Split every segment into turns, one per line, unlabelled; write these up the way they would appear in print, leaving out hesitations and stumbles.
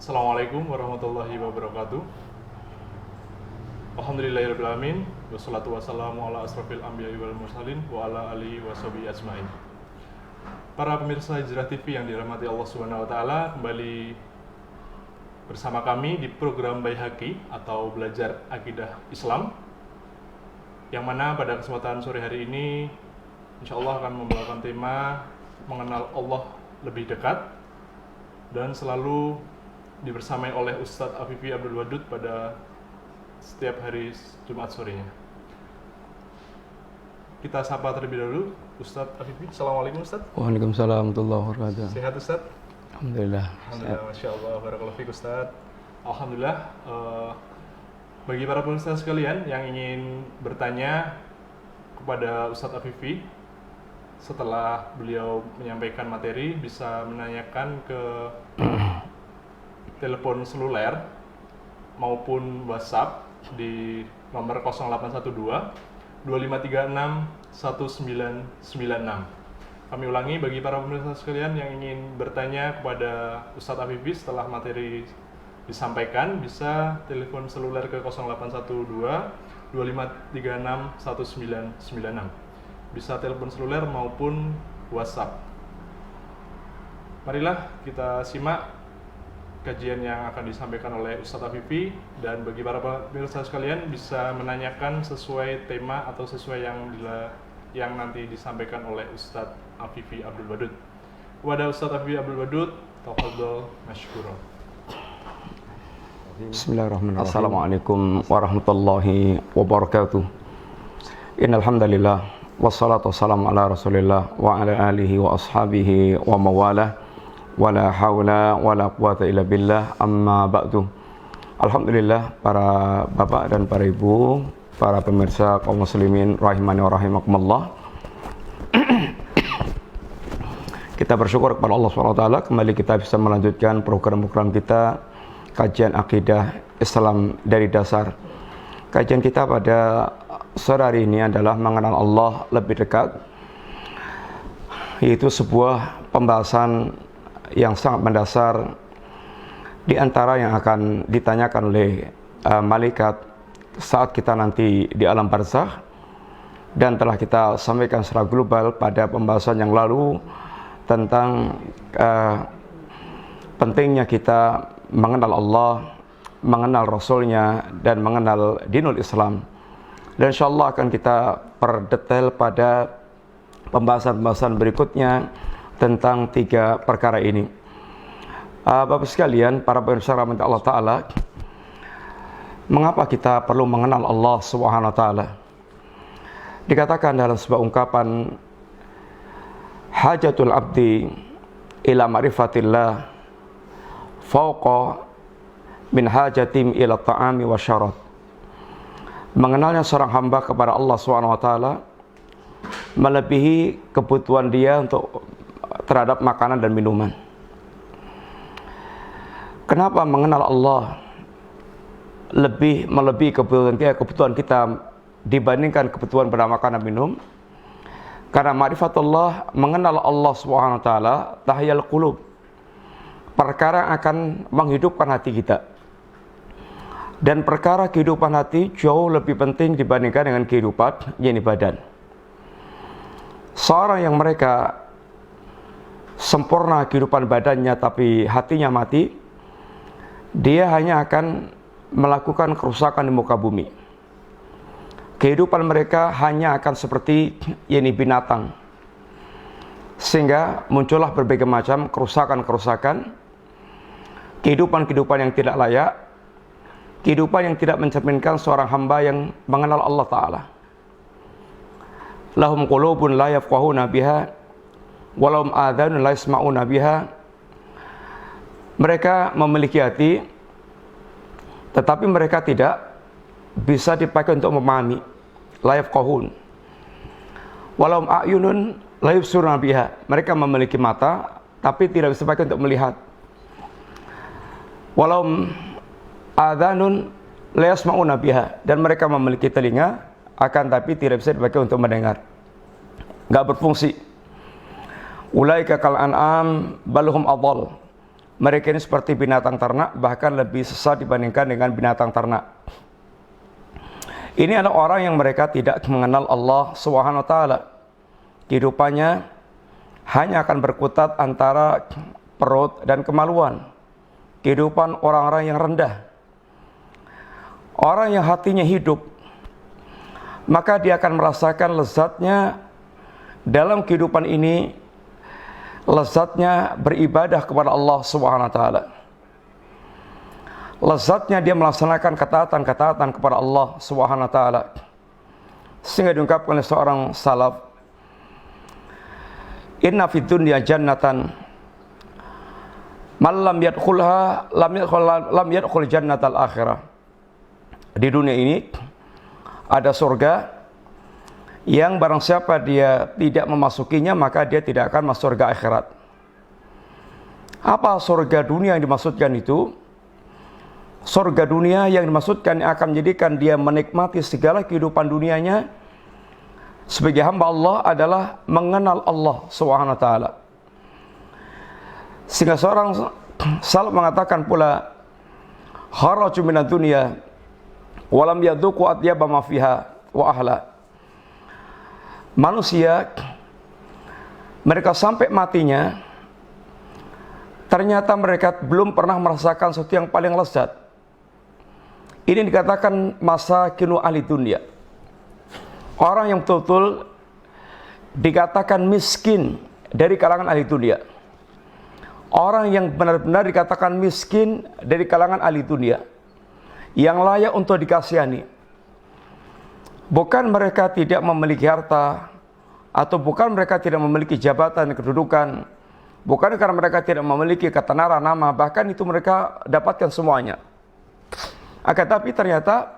Assalamualaikum warahmatullahi wabarakatuh. Alhamdulillahirrahmanirrahim. Wassalatu wassalamu ala asrafil anbiya'i wal mursalin wa ala alihi wa sahbihi ajma'in. Para pemirsa Hijrah TV yang dirahmati Allah Subhanahu wa taala, kembali bersama kami di program Baihaqi atau Belajar Akidah Islam, yang mana pada kesempatan sore hari ini insyaallah akan membawakan tema mengenal Allah lebih dekat, dan selalu dibersamai oleh Ustadz Afifi Abdul Wadud pada setiap hari Jumat sorenya. Kita sapa terlebih dahulu Ustadz Afifi. Assalamualaikum Ustadz.
Waalaikumsalam warahmatullahi wabarakatuh.
Sehat Ustadz?
Alhamdulillah.
Alhamdulillah, Masya Allah, barakallahu fiik Ustadz. Alhamdulillah, bagi para pemirsa sekalian yang ingin bertanya kepada Ustadz Afifi setelah beliau menyampaikan materi, bisa menanyakan ke telepon seluler maupun WhatsApp di nomor 0812 2536 1996. Kami ulangi, bagi para pemirsa sekalian yang ingin bertanya kepada Ustadz Afifi setelah materi disampaikan, bisa telepon seluler ke 0812 2536 1996. Bisa telepon seluler maupun WhatsApp. Marilah kita simak kajian yang akan disampaikan oleh Ustadz Afifi, dan bagi para pemirsa sekalian bisa menanyakan sesuai tema atau sesuai yang nanti disampaikan oleh Ustadz Afifi Abdul Wadud. Kepada Ustadz Afifi Abdul Wadud, tafadhol mashkura.
Bismillahirrahmanirrahim. Assalamualaikum warahmatullahi wabarakatuh. Innal hamdalillah wassalatu wassalamu ala Rasulillah wa ala alihi wa ashabihi wa mawalah. Wala haula wala quwata illa billah, amma ba'du. Alhamdulillah, para bapak dan para ibu, para pemirsa kaum muslimin rahimani wa rahimakumullah. Kita bersyukur kepada Allah SWT, kembali kita bisa melanjutkan program-program kita, kajian akidah Islam dari dasar. Kajian kita pada sore hari ini adalah mengenal Allah lebih dekat, yaitu sebuah pembahasan yang sangat mendasar di antara yang akan ditanyakan oleh malaikat saat kita nanti di alam barzakh, dan telah kita sampaikan secara global pada pembahasan yang lalu tentang pentingnya kita mengenal Allah, mengenal Rasulnya, dan mengenal dinul Islam. Dan insyaallah akan kita perdetail pada pembahasan-pembahasan berikutnya tentang tiga perkara ini. Bapak sekalian, para pemirsa rahmat Allah Ta'ala, mengapa kita perlu mengenal Allah Subhanahu Wa Ta'ala? Dikatakan dalam sebuah ungkapan, hajatul abdi ila ma'rifatillah fauqa min hajatim ila ta'ami wa syarat. Mengenalnya seorang hamba kepada Allah Subhanahu Wa Ta'ala melebihi kebutuhan dia untuk terhadap makanan dan minuman. Kenapa mengenal Allah melebihi kebutuhan kita dibandingkan kebutuhan pada makanan dan minum? Karena ma'rifatullah, mengenal Allah Subhanahu wa taala, tahyal qulub, perkara akan menghidupkan hati kita. Dan perkara kehidupan hati jauh lebih penting dibandingkan dengan kehidupan yakni badan. Seorang yang mereka sempurna kehidupan badannya tapi hatinya mati, dia hanya akan melakukan kerusakan di muka bumi. Kehidupan mereka hanya akan seperti yakni binatang, sehingga muncullah berbagai macam kerusakan-kerusakan, kehidupan-kehidupan yang tidak layak, kehidupan yang tidak mencerminkan seorang hamba yang mengenal Allah Ta'ala. Lahum qulubun la yafqahuna biha walau adhanun la yasma'una biha. Mereka memiliki hati, tetapi mereka tidak bisa dipakai untuk memahami. La yafqahun walau a'yunun la yubsiruna biha. Mereka memiliki mata, tapi tidak bisa dipakai untuk melihat. Walau adhanun la yasma'una biha. Dan mereka memiliki telinga, akan tapi tidak bisa dipakai untuk mendengar. Nggak berfungsi. Ulaika kal an'am balhum adall. Mereka ini seperti binatang ternak, bahkan lebih sesat dibandingkan dengan binatang ternak. Ini adalah orang yang mereka tidak mengenal Allah Subhanahu wa taala. Kehidupannya hanya akan berkutat antara perut dan kemaluan. Kehidupan orang-orang yang rendah. Orang yang hatinya hidup, maka dia akan merasakan lezatnya dalam kehidupan ini, lezatnya beribadah kepada Allah Subhanahu wa taala. Lezatnya dia melaksanakan ketaatan-ketaatan kepada Allah Subhanahu wa taala. Sehingga diungkapkan oleh seorang salaf, inna fid dunya jannatan man lam yadkhulha lam yadkhul jannatal akhirah. Di dunia ini ada surga yang barang siapa dia tidak memasukinya, maka dia tidak akan masuk surga akhirat. Apa surga dunia yang dimaksudkan itu? Surga dunia yang dimaksudkan yang akan menjadikan dia menikmati segala kehidupan dunianya sebagai hamba Allah adalah mengenal Allah Subhanahu wa taala. Sehingga seorang salaf mengatakan pula, kharaju minad dunya wa lam yadhuqu atyaba ma fiha wa ahla. Manusia mereka sampai matinya ternyata mereka belum pernah merasakan sesuatu yang paling lezat. Ini dikatakan masa kinu ahli dunia. Orang yang betul-betul dikatakan miskin dari kalangan ahli dunia. Orang yang benar-benar dikatakan miskin dari kalangan ahli dunia, yang layak untuk dikasihani. Bukan mereka tidak memiliki harta, atau bukan mereka tidak memiliki jabatan dan kedudukan, bukan karena mereka tidak memiliki ketenaran nama, bahkan itu mereka dapatkan semuanya. Akan tapi ternyata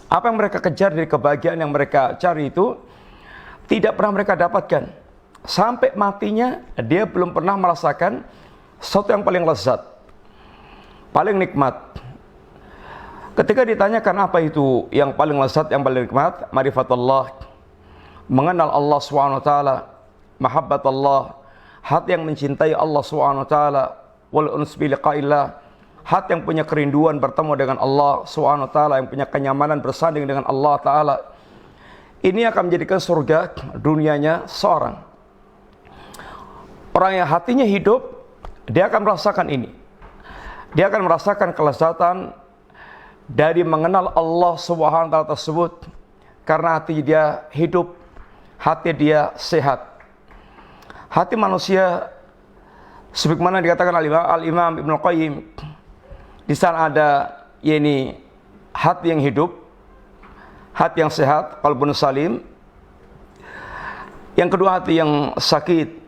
apa yang mereka kejar dari kebahagiaan yang mereka cari itu tidak pernah mereka dapatkan. Sampai matinya dia belum pernah merasakan sesuatu yang paling lezat, paling nikmat. Ketika ditanyakan apa itu yang paling lezat, yang paling nikmat, ma'rifatullah, mengenal Allah SWT, mahabbatullah, hati yang mencintai Allah SWT, wal uns bi liqa'illah, hati yang punya kerinduan bertemu dengan Allah SWT, yang punya kenyamanan bersanding dengan Allah Ta'ala. Ini akan menjadikan surga dunianya seorang. Orang yang hatinya hidup, dia akan merasakan ini. Dia akan merasakan kelezatan dari mengenal Allah Subhanahu wa taala tersebut, karena hati dia hidup, hati dia sehat. Hati manusia sebagaimana dikatakan Al-Imam Ibnu Qayyim, di sana ada yakni hati yang hidup, hati yang sehat, qalbun salim. Yang kedua hati yang sakit,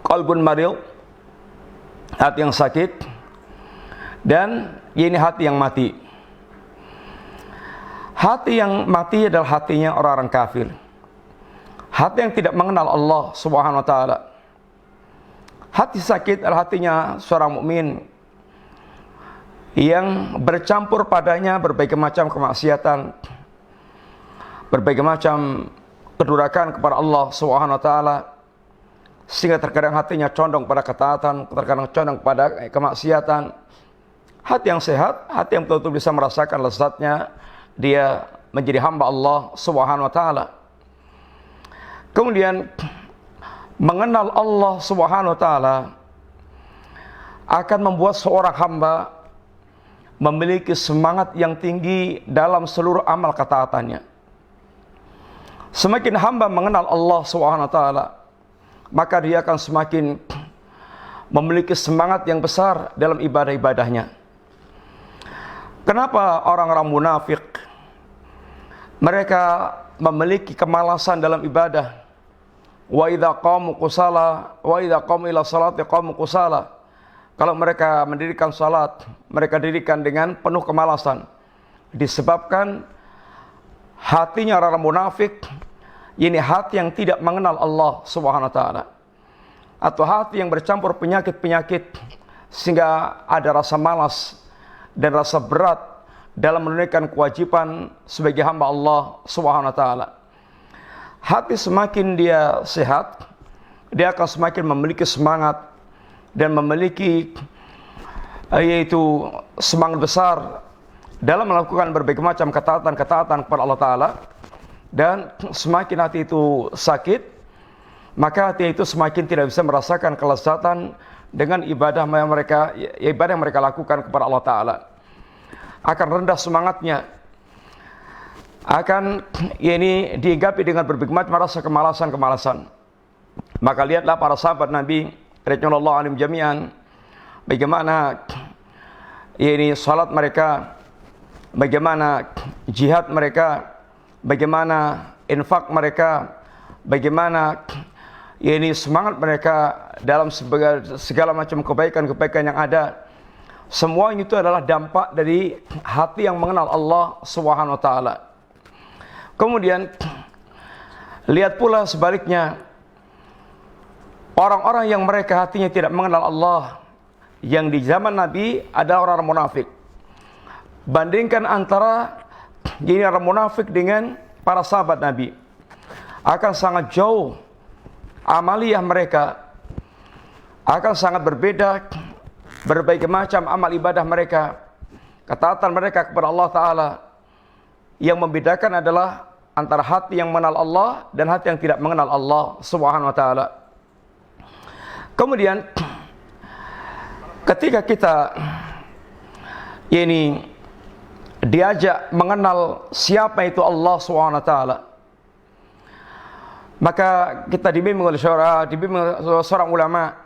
qalbun marid, hati yang sakit. Dan ini hati yang mati. Hati yang mati adalah hatinya orang-orang kafir. Hati yang tidak mengenal Allah Subhanahu wa taala. Hati sakit adalah hatinya seorang mukmin yang bercampur padanya berbagai macam kemaksiatan, berbagai macam kedurhakaan kepada Allah Subhanahu wa taala, sehingga terkadang hatinya condong pada ketaatan, terkadang condong pada kemaksiatan. Hati yang sehat, hati yang betul-betul bisa merasakan lezatnya dia menjadi hamba Allah Subhanahu wa taala. Kemudian mengenal Allah Subhanahu wa taala akan membuat seorang hamba memiliki semangat yang tinggi dalam seluruh amal ketaatannya. Semakin hamba mengenal Allah Subhanahu wa taala, maka dia akan semakin memiliki semangat yang besar dalam ibadah-ibadahnya. Kenapa orang-orang munafik mereka memiliki kemalasan dalam ibadah? Wa idza qamu kusala wa idza qamu ila salati qamu kusala. Kalau mereka mendirikan salat, mereka dirikan dengan penuh kemalasan. Disebabkan hatinya orang munafik, ini hati yang tidak mengenal Allah Subhanahu wa taala. Atau hati yang bercampur penyakit-penyakit sehingga ada rasa malas dan rasa berat dalam menunaikan kewajiban sebagai hamba Allah Subhanahu wa taala. Hati semakin dia sehat, dia akan semakin memiliki semangat dan memiliki yaitu semangat besar dalam melakukan berbagai macam ketaatan kepada Allah Ta'ala, dan semakin hati itu sakit, maka hati itu semakin tidak bisa merasakan kelezatan dengan ibadah yang mereka lakukan kepada Allah Ta'ala. Akan rendah semangatnya, akan ini dihinggapi dengan berbagai macam rasa kemalasan. Maka lihatlah para sahabat Nabi radhiyallahu anhum jami'an, bagaimana ini salat mereka, bagaimana jihad mereka, bagaimana infak mereka, bagaimana ini semangat mereka dalam segala macam kebaikan yang ada. Semua itu adalah dampak dari hati yang mengenal Allah Subhanahu wa taala. Kemudian lihat pula sebaliknya, orang-orang yang mereka hatinya tidak mengenal Allah, yang di zaman Nabi ada orang munafik. Bandingkan antara ini orang munafik dengan para sahabat Nabi, akan sangat jauh amaliyah mereka, akan sangat berbeda berbagai macam amal ibadah mereka, ketaatan mereka kepada Allah Ta'ala. Yang membedakan adalah antara hati yang mengenal Allah dan hati yang tidak mengenal Allah Subhanahu wa Ta'ala. Kemudian ketika kita ini diajak mengenal siapa itu Allah Subhanahu wa Ta'ala, maka kita dibimbing oleh seorang ulama.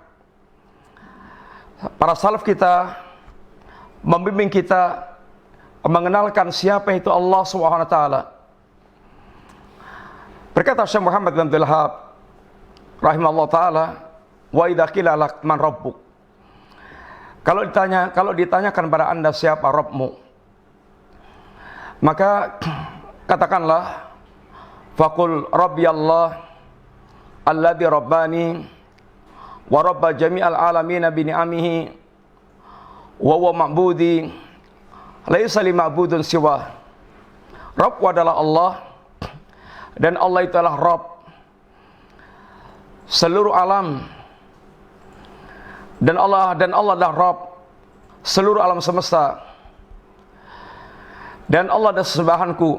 Para salaf kita membimbing kita mengenalkan siapa itu Allah Subhanahu wa taala. Berkata Syekh Muhammad bin Abdul Wahhab rahimahullah taala, "Wa idza qila lak man rabbuk?" Kalau ditanyakan pada Anda siapa Rabbmu, maka katakanlah, faqul rabbi Allah alladzi rabbani wa rabba jami'al alamin bi ni'amihi wa huwa ma'budi laisa li ma'budun siwa. Rabb adalah Allah, dan Allah itu adalah Rabb seluruh alam, dan Allah adalah Rabb seluruh alam semesta, dan Allah adalah sembahanku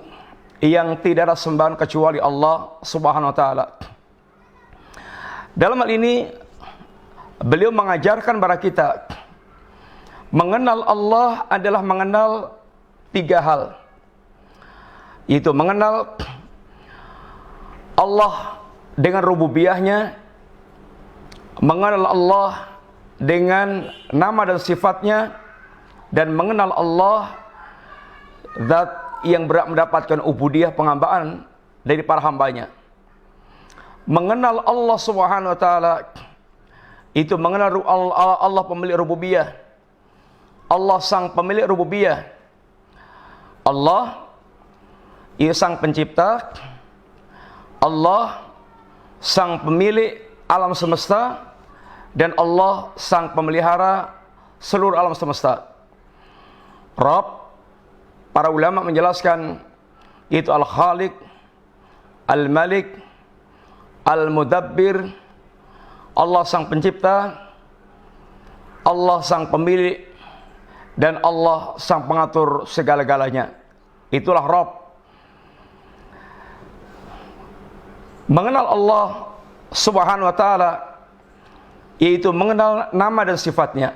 yang tidak ada sembahan kecuali Allah Subhanahu wa taala. Dalam hal ini beliau mengajarkan kepada kita, mengenal Allah adalah mengenal tiga hal. Yaitu mengenal Allah dengan rububiyahnya, mengenal Allah dengan nama dan sifatnya, dan mengenal Allah zat yang berhak mendapatkan ubudiyah, penghambaan dari para hambanya. Mengenal Allah Subhanahu wa taala itu mengenal Allah pemilik rububiyah, Allah sang pemilik rububiyah, Allah ia sang pencipta, Allah sang pemilik alam semesta, dan Allah sang pemelihara seluruh alam semesta. Rabb, para ulama menjelaskan, itu Al-Khaliq, Al-Malik, Al-Mudabbir. Allah sang pencipta, Allah sang pemilik, dan Allah sang pengatur segala-galanya. Itulah Rabb. Mengenal Allah Subhanahu wa taala yaitu mengenal nama dan sifatnya.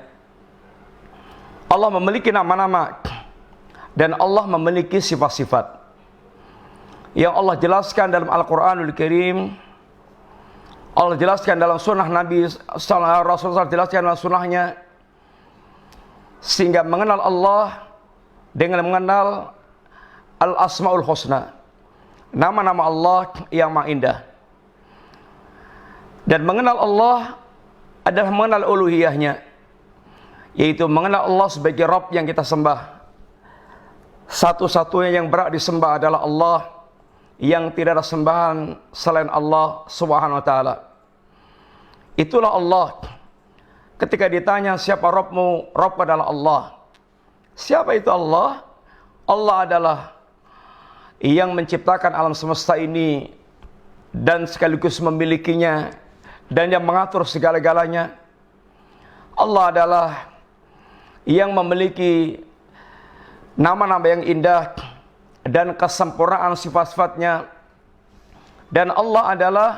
Allah memiliki nama-nama dan Allah memiliki sifat-sifat yang Allah jelaskan dalam Al-Qur'anul Karim. Allah jelaskan dalam sunnah Nabi Rasulullah, jelaskan dalam sunnahnya, sehingga mengenal Allah dengan mengenal Al-Asma'ul Husna, nama-nama Allah yang maha indah. Dan mengenal Allah adalah mengenal uluhiyahnya, yaitu mengenal Allah sebagai Rabb yang kita sembah. Satu-satunya yang berhak disembah adalah Allah, yang tidak ada sembahan selain Allah Subhanahu wa taala. Itulah Allah. Ketika ditanya siapa Rabbmu, Rabb adalah Allah. Siapa itu Allah? Allah adalah yang menciptakan alam semesta ini dan sekaligus memilikinya, dan yang mengatur segala-galanya. Allah adalah yang memiliki nama-nama yang indah dan kesempurnaan sifat-sifatnya. Dan Allah adalah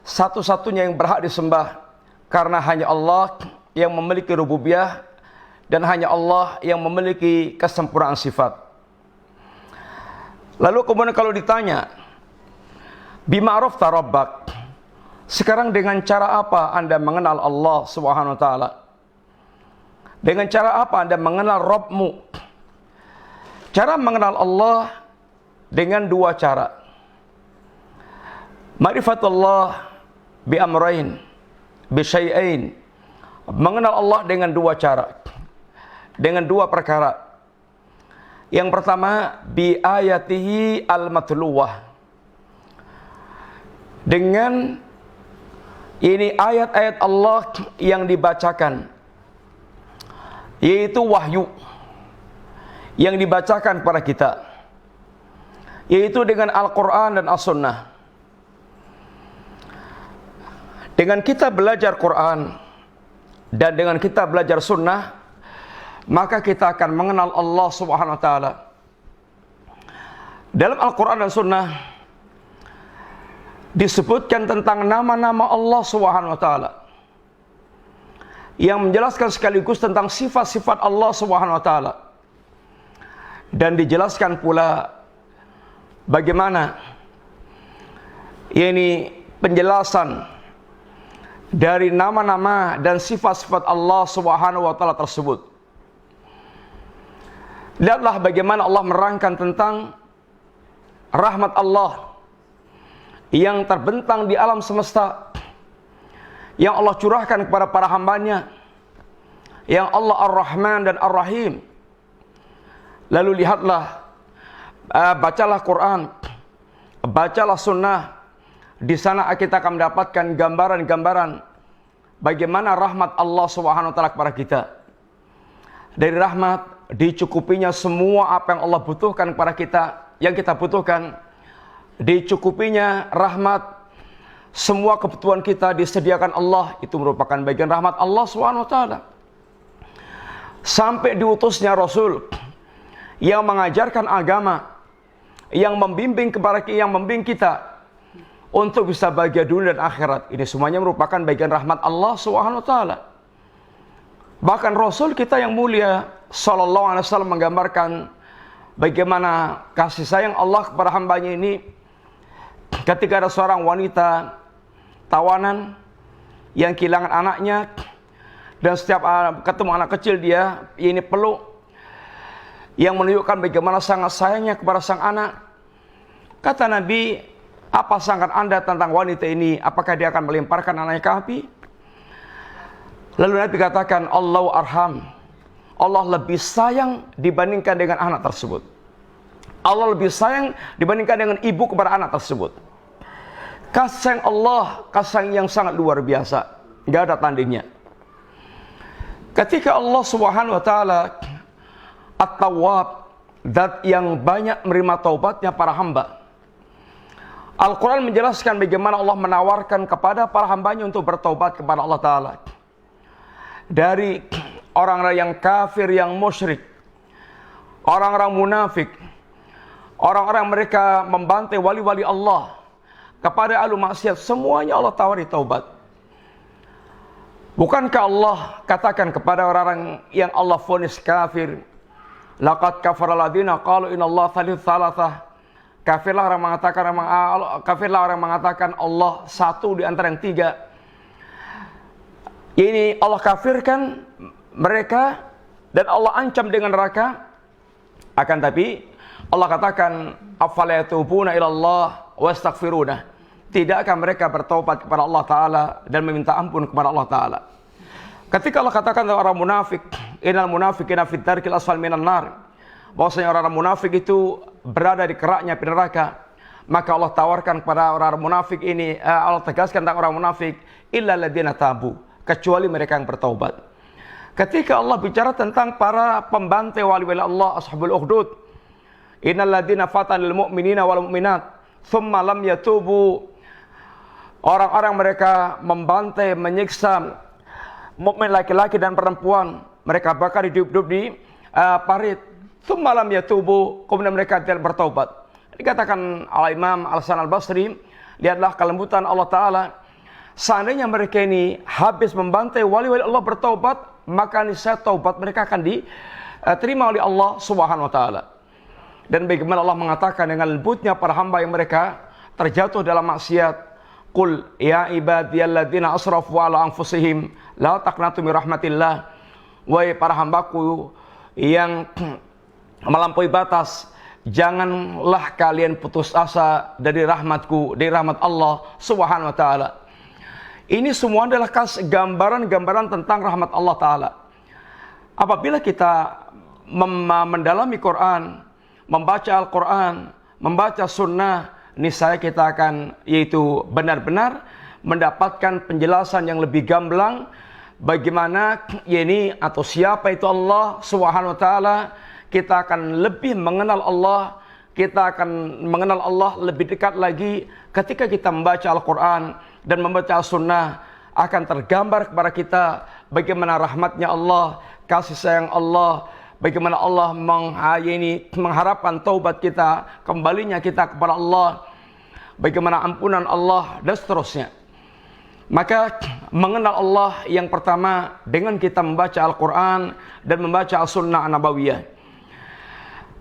satu-satunya yang berhak disembah, karena hanya Allah yang memiliki rububiyah dan hanya Allah yang memiliki kesempurnaan sifat. Lalu kemudian kalau ditanya, bima arafta rabbak, sekarang dengan cara apa Anda mengenal Allah Subhanahu wa taala? Dengan cara apa Anda mengenal Rabbmu? Cara mengenal Allah dengan dua cara. Ma'rifatullah bi amrain, bi syai'ain. Mengenal Allah dengan dua cara. Dengan dua perkara. Yang pertama, bi ayatihi al-matluwah. Dengan ini ayat-ayat Allah yang dibacakan, yaitu wahyu yang dibacakan kepada kita, yaitu dengan Al-Quran dan As-Sunnah. Dengan kita belajar Quran dan dengan kita belajar Sunnah, maka kita akan mengenal Allah Subhanahu wa taala. Dalam Al-Quran dan Sunnah disebutkan tentang nama-nama Allah Subhanahu wa taala, yang menjelaskan sekaligus tentang sifat-sifat Allah Subhanahu wa taala. Dan dijelaskan pula bagaimana ini penjelasan dari nama-nama dan sifat-sifat Allah Subhanahu wa taala tersebut. Lihatlah bagaimana Allah menerangkan tentang rahmat Allah yang terbentang di alam semesta, yang Allah curahkan kepada para hambanya, yang Allah Ar-Rahman dan Ar-Rahim. Lalu lihatlah, bacalah Quran, bacalah Sunnah. Di sana kita akan mendapatkan gambaran-gambaran bagaimana rahmat Allah Subhanahu wa taala kepada kita. Dari rahmat dicukupinya semua apa yang Allah butuhkan kepada kita, yang kita butuhkan. Dicukupinya rahmat, semua kebutuhan kita disediakan Allah. Itu merupakan bagian rahmat Allah Subhanahu wa taala. Sampai diutusnya Rasul yang mengajarkan agama, yang membimbing kita untuk bisa bahagia dunia dan akhirat. Ini semuanya merupakan bagian rahmat Allah Subhanahu wa taala. Bahkan Rasul kita yang mulia sallallahu alaihi wasallam menggambarkan bagaimana kasih sayang Allah kepada hambanya ini ketika ada seorang wanita tawanan yang kehilangan anaknya, dan setiap ketemu anak kecil dia ini peluk, yang menunjukkan bagaimana sangat sayangnya kepada sang anak. Kata Nabi, apa sangkaan Anda tentang wanita ini? Apakah dia akan melemparkan anaknya ke api? Lalu Nabi katakan, Allahu arham. Allah lebih sayang dibandingkan dengan anak tersebut. Allah lebih sayang dibandingkan dengan ibu kepada anak tersebut. Kasih sayang Allah, kasih sayang yang sangat luar biasa, nggak ada tandingnya. Ketika Allah Subhanahu wa taala At-Tawwab, zat yang banyak menerima taubatnya para hamba. Al-Quran menjelaskan bagaimana Allah menawarkan kepada para hambanya untuk bertaubat kepada Allah Ta'ala. Dari orang-orang yang kafir, yang musyrik, orang-orang munafik, orang-orang mereka membantai wali-wali Allah, kepada ahlu maksiat, semuanya Allah tawari taubat. Bukankah Allah katakan kepada orang-orang yang Allah vonis kafir, laqad kafara alladziina qalu innallaha tsalits tsalatsah. Kafirlah orang mengatakan Allah satu di antara yang tiga. Ini Allah kafirkan mereka dan Allah ancam dengan neraka. Akan tapi Allah katakan afala yatubuna ila Allah wastaghfiruna. Tidakkah mereka bertaubat kepada Allah Ta'ala dan meminta ampun kepada Allah Ta'ala? Ketika Allah katakan kepada orang munafik, innal munafiqina fid darkil asfal minan nar, bahwasanya orang munafik itu berada di keraknya api neraka, maka Allah tawarkan kepada orang munafik ini, Allah tegaskan tentang orang munafik, illa alladziina tabu, kecuali mereka yang bertaubat. Ketika Allah bicara tentang para pembantai wali-wali Allah, ashabul ukhdud, innal ladziina fatanul mu'minina wal mu'minat tsumma lam yatubu, orang-orang mereka membantai, menyiksa mukmin laki-laki dan perempuan, mereka bakar hidup-hidup di parit. Tsumma lam yatubu, kemudian mereka tidak bertaubat. Dikatakan oleh Imam Al-Hasan Al-Basri, lihatlah kelembutan Allah Ta'ala. Seandainya mereka ini habis membantai wali-wali Allah bertaubat, maka niscaya taubat mereka akan diterima oleh Allah Subhanahu wa Ta'ala. Dan bagaimana Allah mengatakan dengan lembutnya para hamba yang mereka terjatuh dalam maksiat. Qul ya ibadiyalladzina asrafu ala anfusihim la taqnatu min rahmatillah. Wahai para hambaku yang melampaui batas, janganlah kalian putus asa dari rahmatku, dari rahmat Allah Subhanahu wa Ta'ala. Ini semua adalah gambaran-gambaran tentang rahmat Allah Ta'ala. Apabila kita mendalami Quran, membaca Al-Quran, membaca sunnah, niscaya kita akan yaitu benar-benar mendapatkan penjelasan yang lebih gamblang bagaimana ini atau siapa itu Allah Subhanahu wa Ta'ala. Kita akan lebih mengenal Allah, kita akan mengenal Allah lebih dekat lagi ketika kita membaca Al-Quran dan membaca sunnah. Akan tergambar kepada kita bagaimana rahmatnya Allah, kasih sayang Allah, bagaimana Allah mengharapkan taubat kita, kembalinya kita kepada Allah, bagaimana ampunan Allah, dan seterusnya. Maka mengenal Allah yang pertama dengan kita membaca Al-Quran dan membaca As-Sunnah An-Nabawiyah.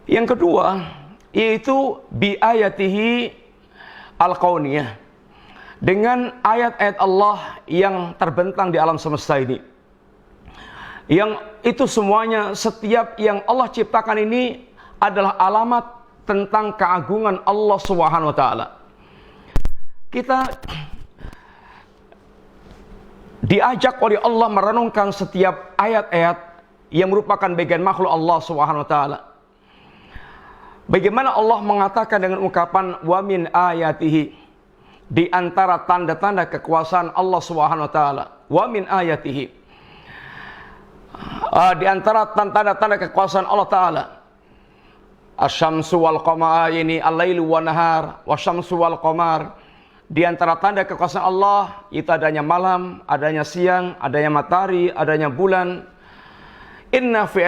Yang kedua yaitu bi ayatihi al-kauniyah, dengan ayat-ayat Allah yang terbentang di alam semesta ini. Yang itu semuanya, setiap yang Allah ciptakan ini adalah alamat tentang keagungan Allah Subhanahu wa Ta'ala. Kita diajak oleh Allah merenungkan setiap ayat-ayat yang merupakan bagian makhluk Allah Subhanahu wa Ta'ala. Bagaimana Allah mengatakan dengan ungkapan wa min ayatihi, di antara tanda-tanda kekuasaan Allah Subhanahu wa Ta'ala. Wa min ayatihi, di antara tanda-tanda kekuasaan Allah Ta'ala. Asy-syamsu wal qamar, ini al-lailu wan nahar, wasyamsu wal qamar. Di antara tanda kekuasaan Allah itu adanya malam, adanya siang, adanya matahari, adanya bulan. Inna fi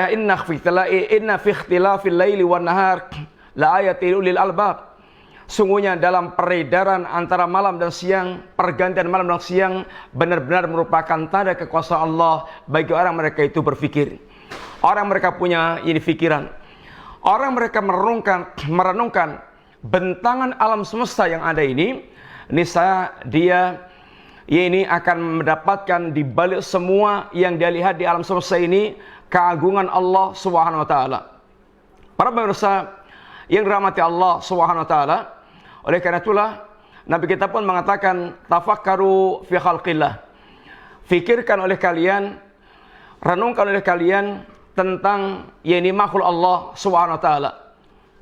ikhtilafil laili wan nahar la ayatin lil albab. Sungguhnya dalam peredaran antara malam dan siang, pergantian malam dan siang, benar-benar merupakan tanda kekuasaan Allah bagi orang mereka itu berfikir. Orang mereka punya ini pikiran. Orang mereka merenungkan bentangan alam semesta yang ada ini, niscaya dia ini akan mendapatkan di balik semua yang dia lihat di alam semesta ini keagungan Allah Subhanahu wa Ta'ala. Para pemirsa yang dirahmati Allah Subhanahu wa Ta'ala, oleh karena itulah Nabi kita pun mengatakan tafakkaru fi khalqillah. Fikirkan oleh kalian, renungkan oleh kalian tentang yakni makhluk Allah Subhanahu wa Ta'ala.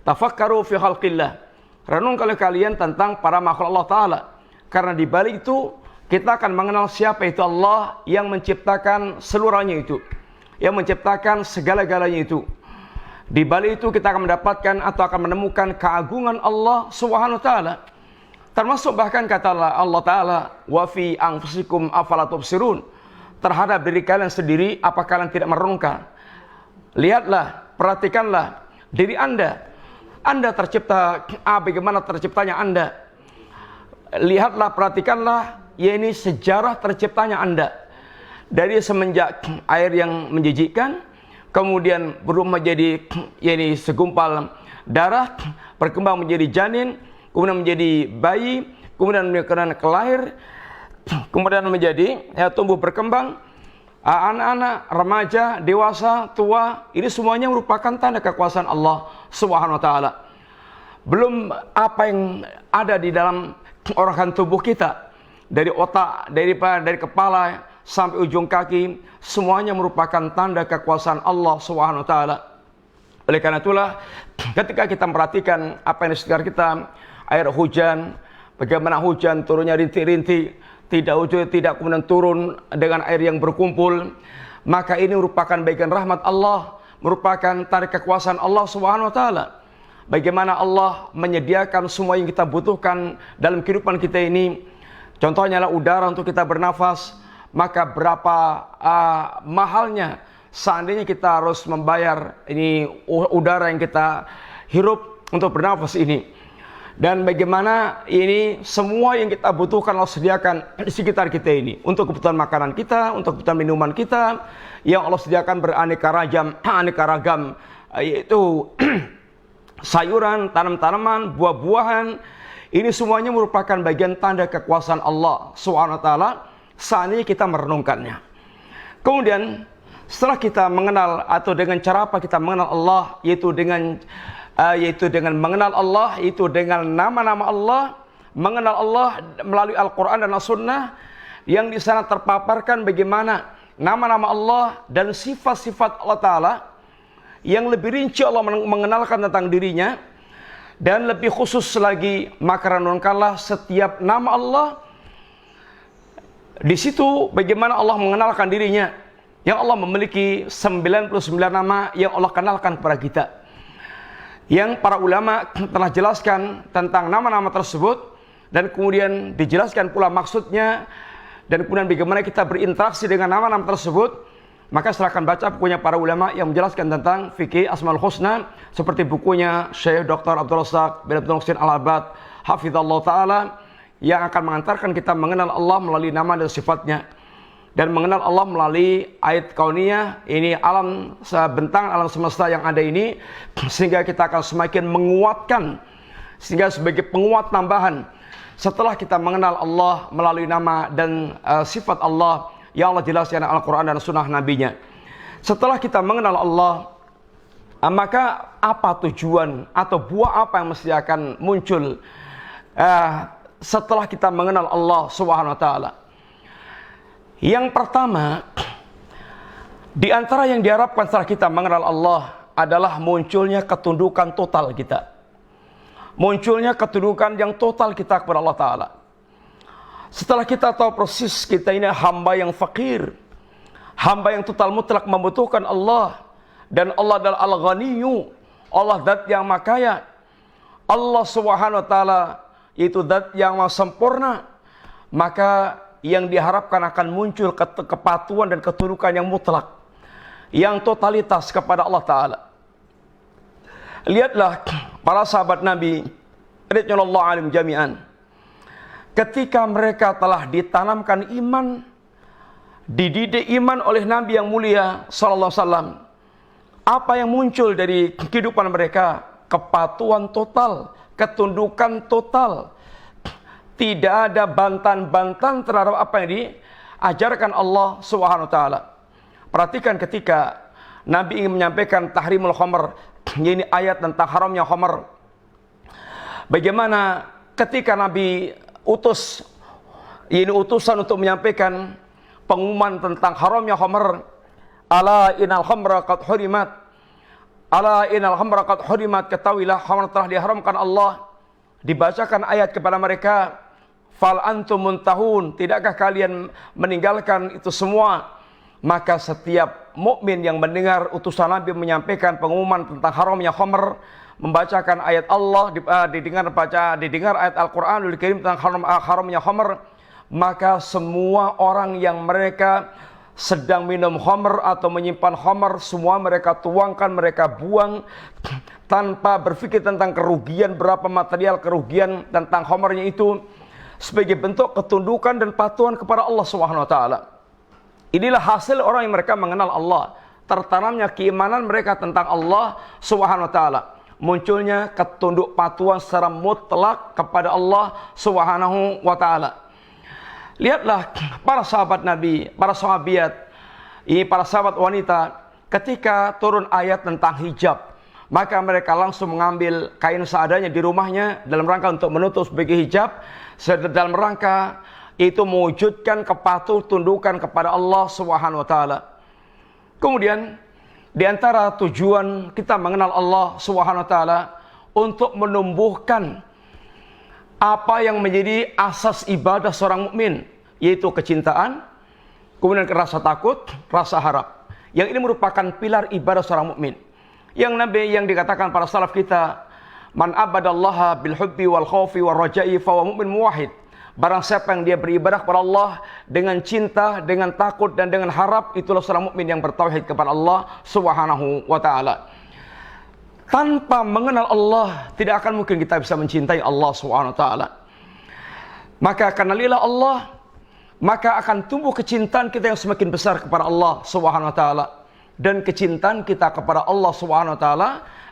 Tafakkaru fi khalqillah. Renungkan oleh kalian tentang para makhluk Allah Ta'ala. Karena di balik itu kita akan mengenal siapa itu Allah yang menciptakan seluruhnya itu, yang menciptakan segala-galanya itu. Di balik itu kita akan mendapatkan atau akan menemukan keagungan Allah Subhanahu wa Ta'ala. Termasuk bahkan kata Allah Ta'ala, wa fi anfusikum afala tubsirun, terhadap diri kalian sendiri apa kalian tidak merenungkan? Lihatlah, perhatikanlah diri Anda. Anda tercipta, bagaimana terciptanya Anda? Lihatlah, perhatikanlah, ini sejarah terciptanya Anda. Dari semenjak air yang menjijikkan, kemudian berubah menjadi ini segumpal darah, berkembang menjadi janin, kemudian menjadi bayi, kemudian kelahir, kemudian menjadi tumbuh berkembang, anak-anak, remaja, dewasa, tua. Ini semuanya merupakan tanda kekuasaan Allah Subhanahu wa Ta'ala. Belum apa yang ada di dalam organ tubuh kita, dari otak, dari kepala sampai ujung kaki, semuanya merupakan tanda kekuasaan Allah Subhanahu wa Ta'ala. Oleh karena itulah, ketika kita memperhatikan apa yang di sekitar kita, air hujan, bagaimana hujan turunnya rintik-rintik, tidak kemudian turun dengan air yang berkumpul, maka ini merupakan bagian rahmat Allah, merupakan tanda kekuasaan Allah Subhanahu wa Ta'ala. Bagaimana Allah menyediakan semua yang kita butuhkan dalam kehidupan kita ini. Contohnya adalah udara untuk kita bernafas, maka berapa mahalnya seandainya kita harus membayar ini udara yang kita hirup untuk bernafas ini. Dan bagaimana ini semua yang kita butuhkan Allah sediakan di sekitar kita ini. Untuk kebutuhan makanan kita, untuk kebutuhan minuman kita, yang Allah sediakan beraneka ragam, yaitu sayuran, tanam-tanaman, buah-buahan. Ini semuanya merupakan bagian tanda kekuasaan Allah SWT seandainya kita merenungkannya. Kemudian setelah kita mengenal atau dengan cara apa kita mengenal Allah, yaitu dengan mengenal Allah, itu dengan nama-nama Allah, mengenal Allah melalui Al-Quran dan As-Sunnah, yang di sana terpaparkan bagaimana nama-nama Allah dan sifat-sifat Allah Ta'ala, yang lebih rinci Allah mengenalkan tentang dirinya, dan lebih khusus lagi, maka renungkanlah setiap nama Allah. Di situ bagaimana Allah mengenalkan dirinya, yang Allah memiliki 99 nama yang Allah kenalkan kepada kita, yang para ulama telah jelaskan tentang nama-nama tersebut, dan kemudian dijelaskan pula maksudnya, dan kemudian bagaimana kita berinteraksi dengan nama-nama tersebut. Maka silakan baca bukunya para ulama yang menjelaskan tentang fikih Asmaul Husna, seperti bukunya Syekh Dr. Abdul Razak bin Abdul Muhsin Al-Abbad hafizallahu taala, yang akan mengantarkan kita mengenal Allah melalui nama dan sifatnya, dan mengenal Allah melalui ayat kauniyah, ini alam bentang alam semesta yang ada ini, sehingga kita akan semakin menguatkan, sehingga sebagai penguat tambahan setelah kita mengenal Allah melalui nama dan sifat Allah yang Allah jelaskan dalam Al-Quran dan Sunnah Nabi-Nya. Setelah kita mengenal Allah, maka apa tujuan atau buah apa yang mesti akan muncul setelah kita mengenal Allah Subhanahu wa taala? Yang pertama, di antara yang diharapkan setelah kita mengenal Allah adalah munculnya ketundukan total kita. Munculnya ketundukan yang total kita kepada Allah Ta'ala. Setelah kita tahu persis kita ini hamba yang fakir, hamba yang total mutlak membutuhkan Allah, dan Allah adalah Al-Ghaniyyu, Allah zat yang maha kaya, Allah Subhanahu wa taala itu zat yang maha sempurna, maka yang diharapkan akan muncul kepatuhan dan ketundukan yang mutlak, yang totalitas kepada Allah Ta'ala. Lihatlah para sahabat Nabi radhiyallahu anhum jami'an, ketika mereka telah ditanamkan iman, dididik iman oleh Nabi yang mulia sallallahu alaihi wasallam, apa yang muncul dari kehidupan mereka? Kepatuhan total, ketundukan total. Tidak ada bantan-bantan terhadap apa yang diajarkan Allah Subhanahu wa taala. Perhatikan ketika Nabi ingin menyampaikan tahrimul khamr, ini ayat tentang haramnya khamr. Bagaimana ketika Nabi utus, ini utusan untuk menyampaikan pengumuman tentang haramnya khamr, ala innal khamra qad hurimat, ala innal khamra qad hurimat, ketahuilah khamr telah diharamkan Allah. Dibacakan ayat kepada mereka, fal antum muntahun, tidakkah kalian meninggalkan itu semua? Maka setiap mukmin yang mendengar utusan Nabi menyampaikan pengumuman tentang haramnya khamr, membacakan ayat Allah, didengar ayat Al-Qur'anul Karim tentang haramnya khamr, maka semua orang yang mereka sedang minum khamr atau menyimpan khamr, semua mereka tuangkan, mereka buang tanpa berpikir tentang kerugian, berapa material kerugian tentang khamrnya itu, sebagai bentuk ketundukan dan patuhan kepada Allah Subhanahu wa taala. Inilah hasil orang yang mereka mengenal Allah, tertanamnya keimanan mereka tentang Allah Subhanahu wa taala, munculnya ketunduk patuhan secara mutlak kepada Allah Subhanahu wa taala. Lihatlah para sahabat Nabi, para sahabiat, ini para sahabat wanita, ketika turun ayat tentang hijab, maka mereka langsung mengambil kain seadanya di rumahnya dalam rangka untuk menutup sebagai hijab, dalam rangka itu mewujudkan kepatuhan tundukan kepada Allah Subhanahu wa taala. Kemudian di antara tujuan kita mengenal Allah Subhanahu wa taala untuk menumbuhkan apa yang menjadi asas ibadah seorang mukmin, yaitu kecintaan, kemudian rasa takut, rasa harap. Yang ini merupakan pilar ibadah seorang mukmin. Yang dikatakan para salaf kita, man abadallaha bil hubbi wal khaufi war raja'i fa huwa mu'min muwahhid. Barang siapa yang dia beribadah kepada Allah dengan cinta, dengan takut dan dengan harap, itulah seorang mukmin yang bertauhid kepada Allah Subhanahu wa taala. Tanpa mengenal Allah, tidak akan mungkin kita bisa mencintai Allah Subhanahu wa taala. Maka kenalilah Allah, maka akan tumbuh kecintaan kita yang semakin besar kepada Allah Subhanahu wa taala. Dan kecintaan kita kepada Allah Subhanahu wa taala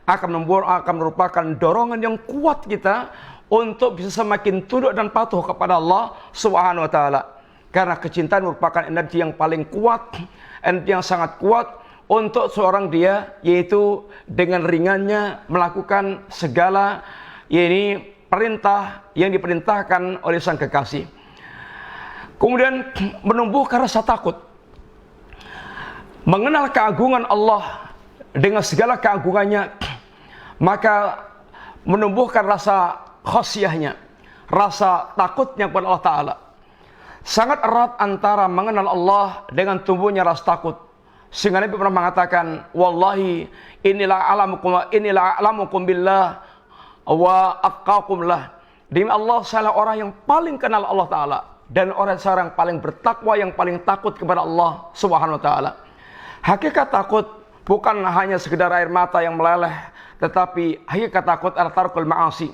akan merupakan dorongan yang kuat kita untuk bisa semakin tunduk dan patuh kepada Allah Subhanahu wa taala. Karena kecintaan merupakan energi yang paling kuat, energi yang sangat kuat untuk seorang dia, yaitu dengan ringannya melakukan segala perintah yang diperintahkan oleh sang kekasih. Kemudian menumbuhkan rasa takut. Mengenal keagungan Allah dengan segala keagungannya, maka menumbuhkan rasa khasyahnya, rasa takutnya kepada Allah Ta'ala. Sangat erat antara mengenal Allah dengan tumbuhnya rasa takut. Sehingga Nabi pernah mengatakan, wallahi inilah a'lamukum billah wa atqakum lah. Demi Allah, saya orang yang paling kenal Allah Ta'ala dan orang yang paling bertakwa, yang paling takut kepada Allah Subhanahu wa taala. Hakikat takut bukan hanya sekedar air mata yang meleleh, tetapi hakikat takut adalah tarkul ma'asi.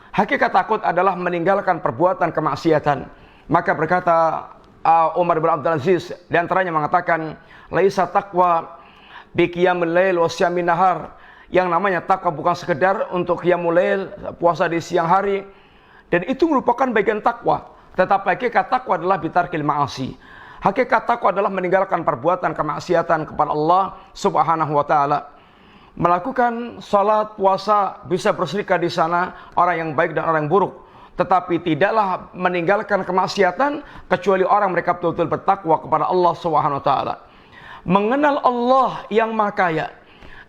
Hakikat takut adalah meninggalkan perbuatan kemaksiatan. Maka berkata Umar bin Abdul Aziz di antaranya mengatakan, laisa taqwa bi qiyamil lail wa siyamin nahar. Yang namanya takwa bukan sekedar untuk qiyamul lail, puasa di siang hari, dan itu merupakan bagian takwa. Tetapi hakikat takwa adalah bitarkil ma'asi. Hakikat takwa adalah meninggalkan perbuatan kemaksiatan kepada Allah Subhanahu wa taala. Melakukan salat, puasa, bisa berserikat di sana orang yang baik dan orang yang buruk. Tetapi tidaklah meninggalkan kemaksiatan kecuali orang mereka betul-betul bertakwa kepada Allah Subhanahu wa taala. Mengenal Allah yang Maha Kaya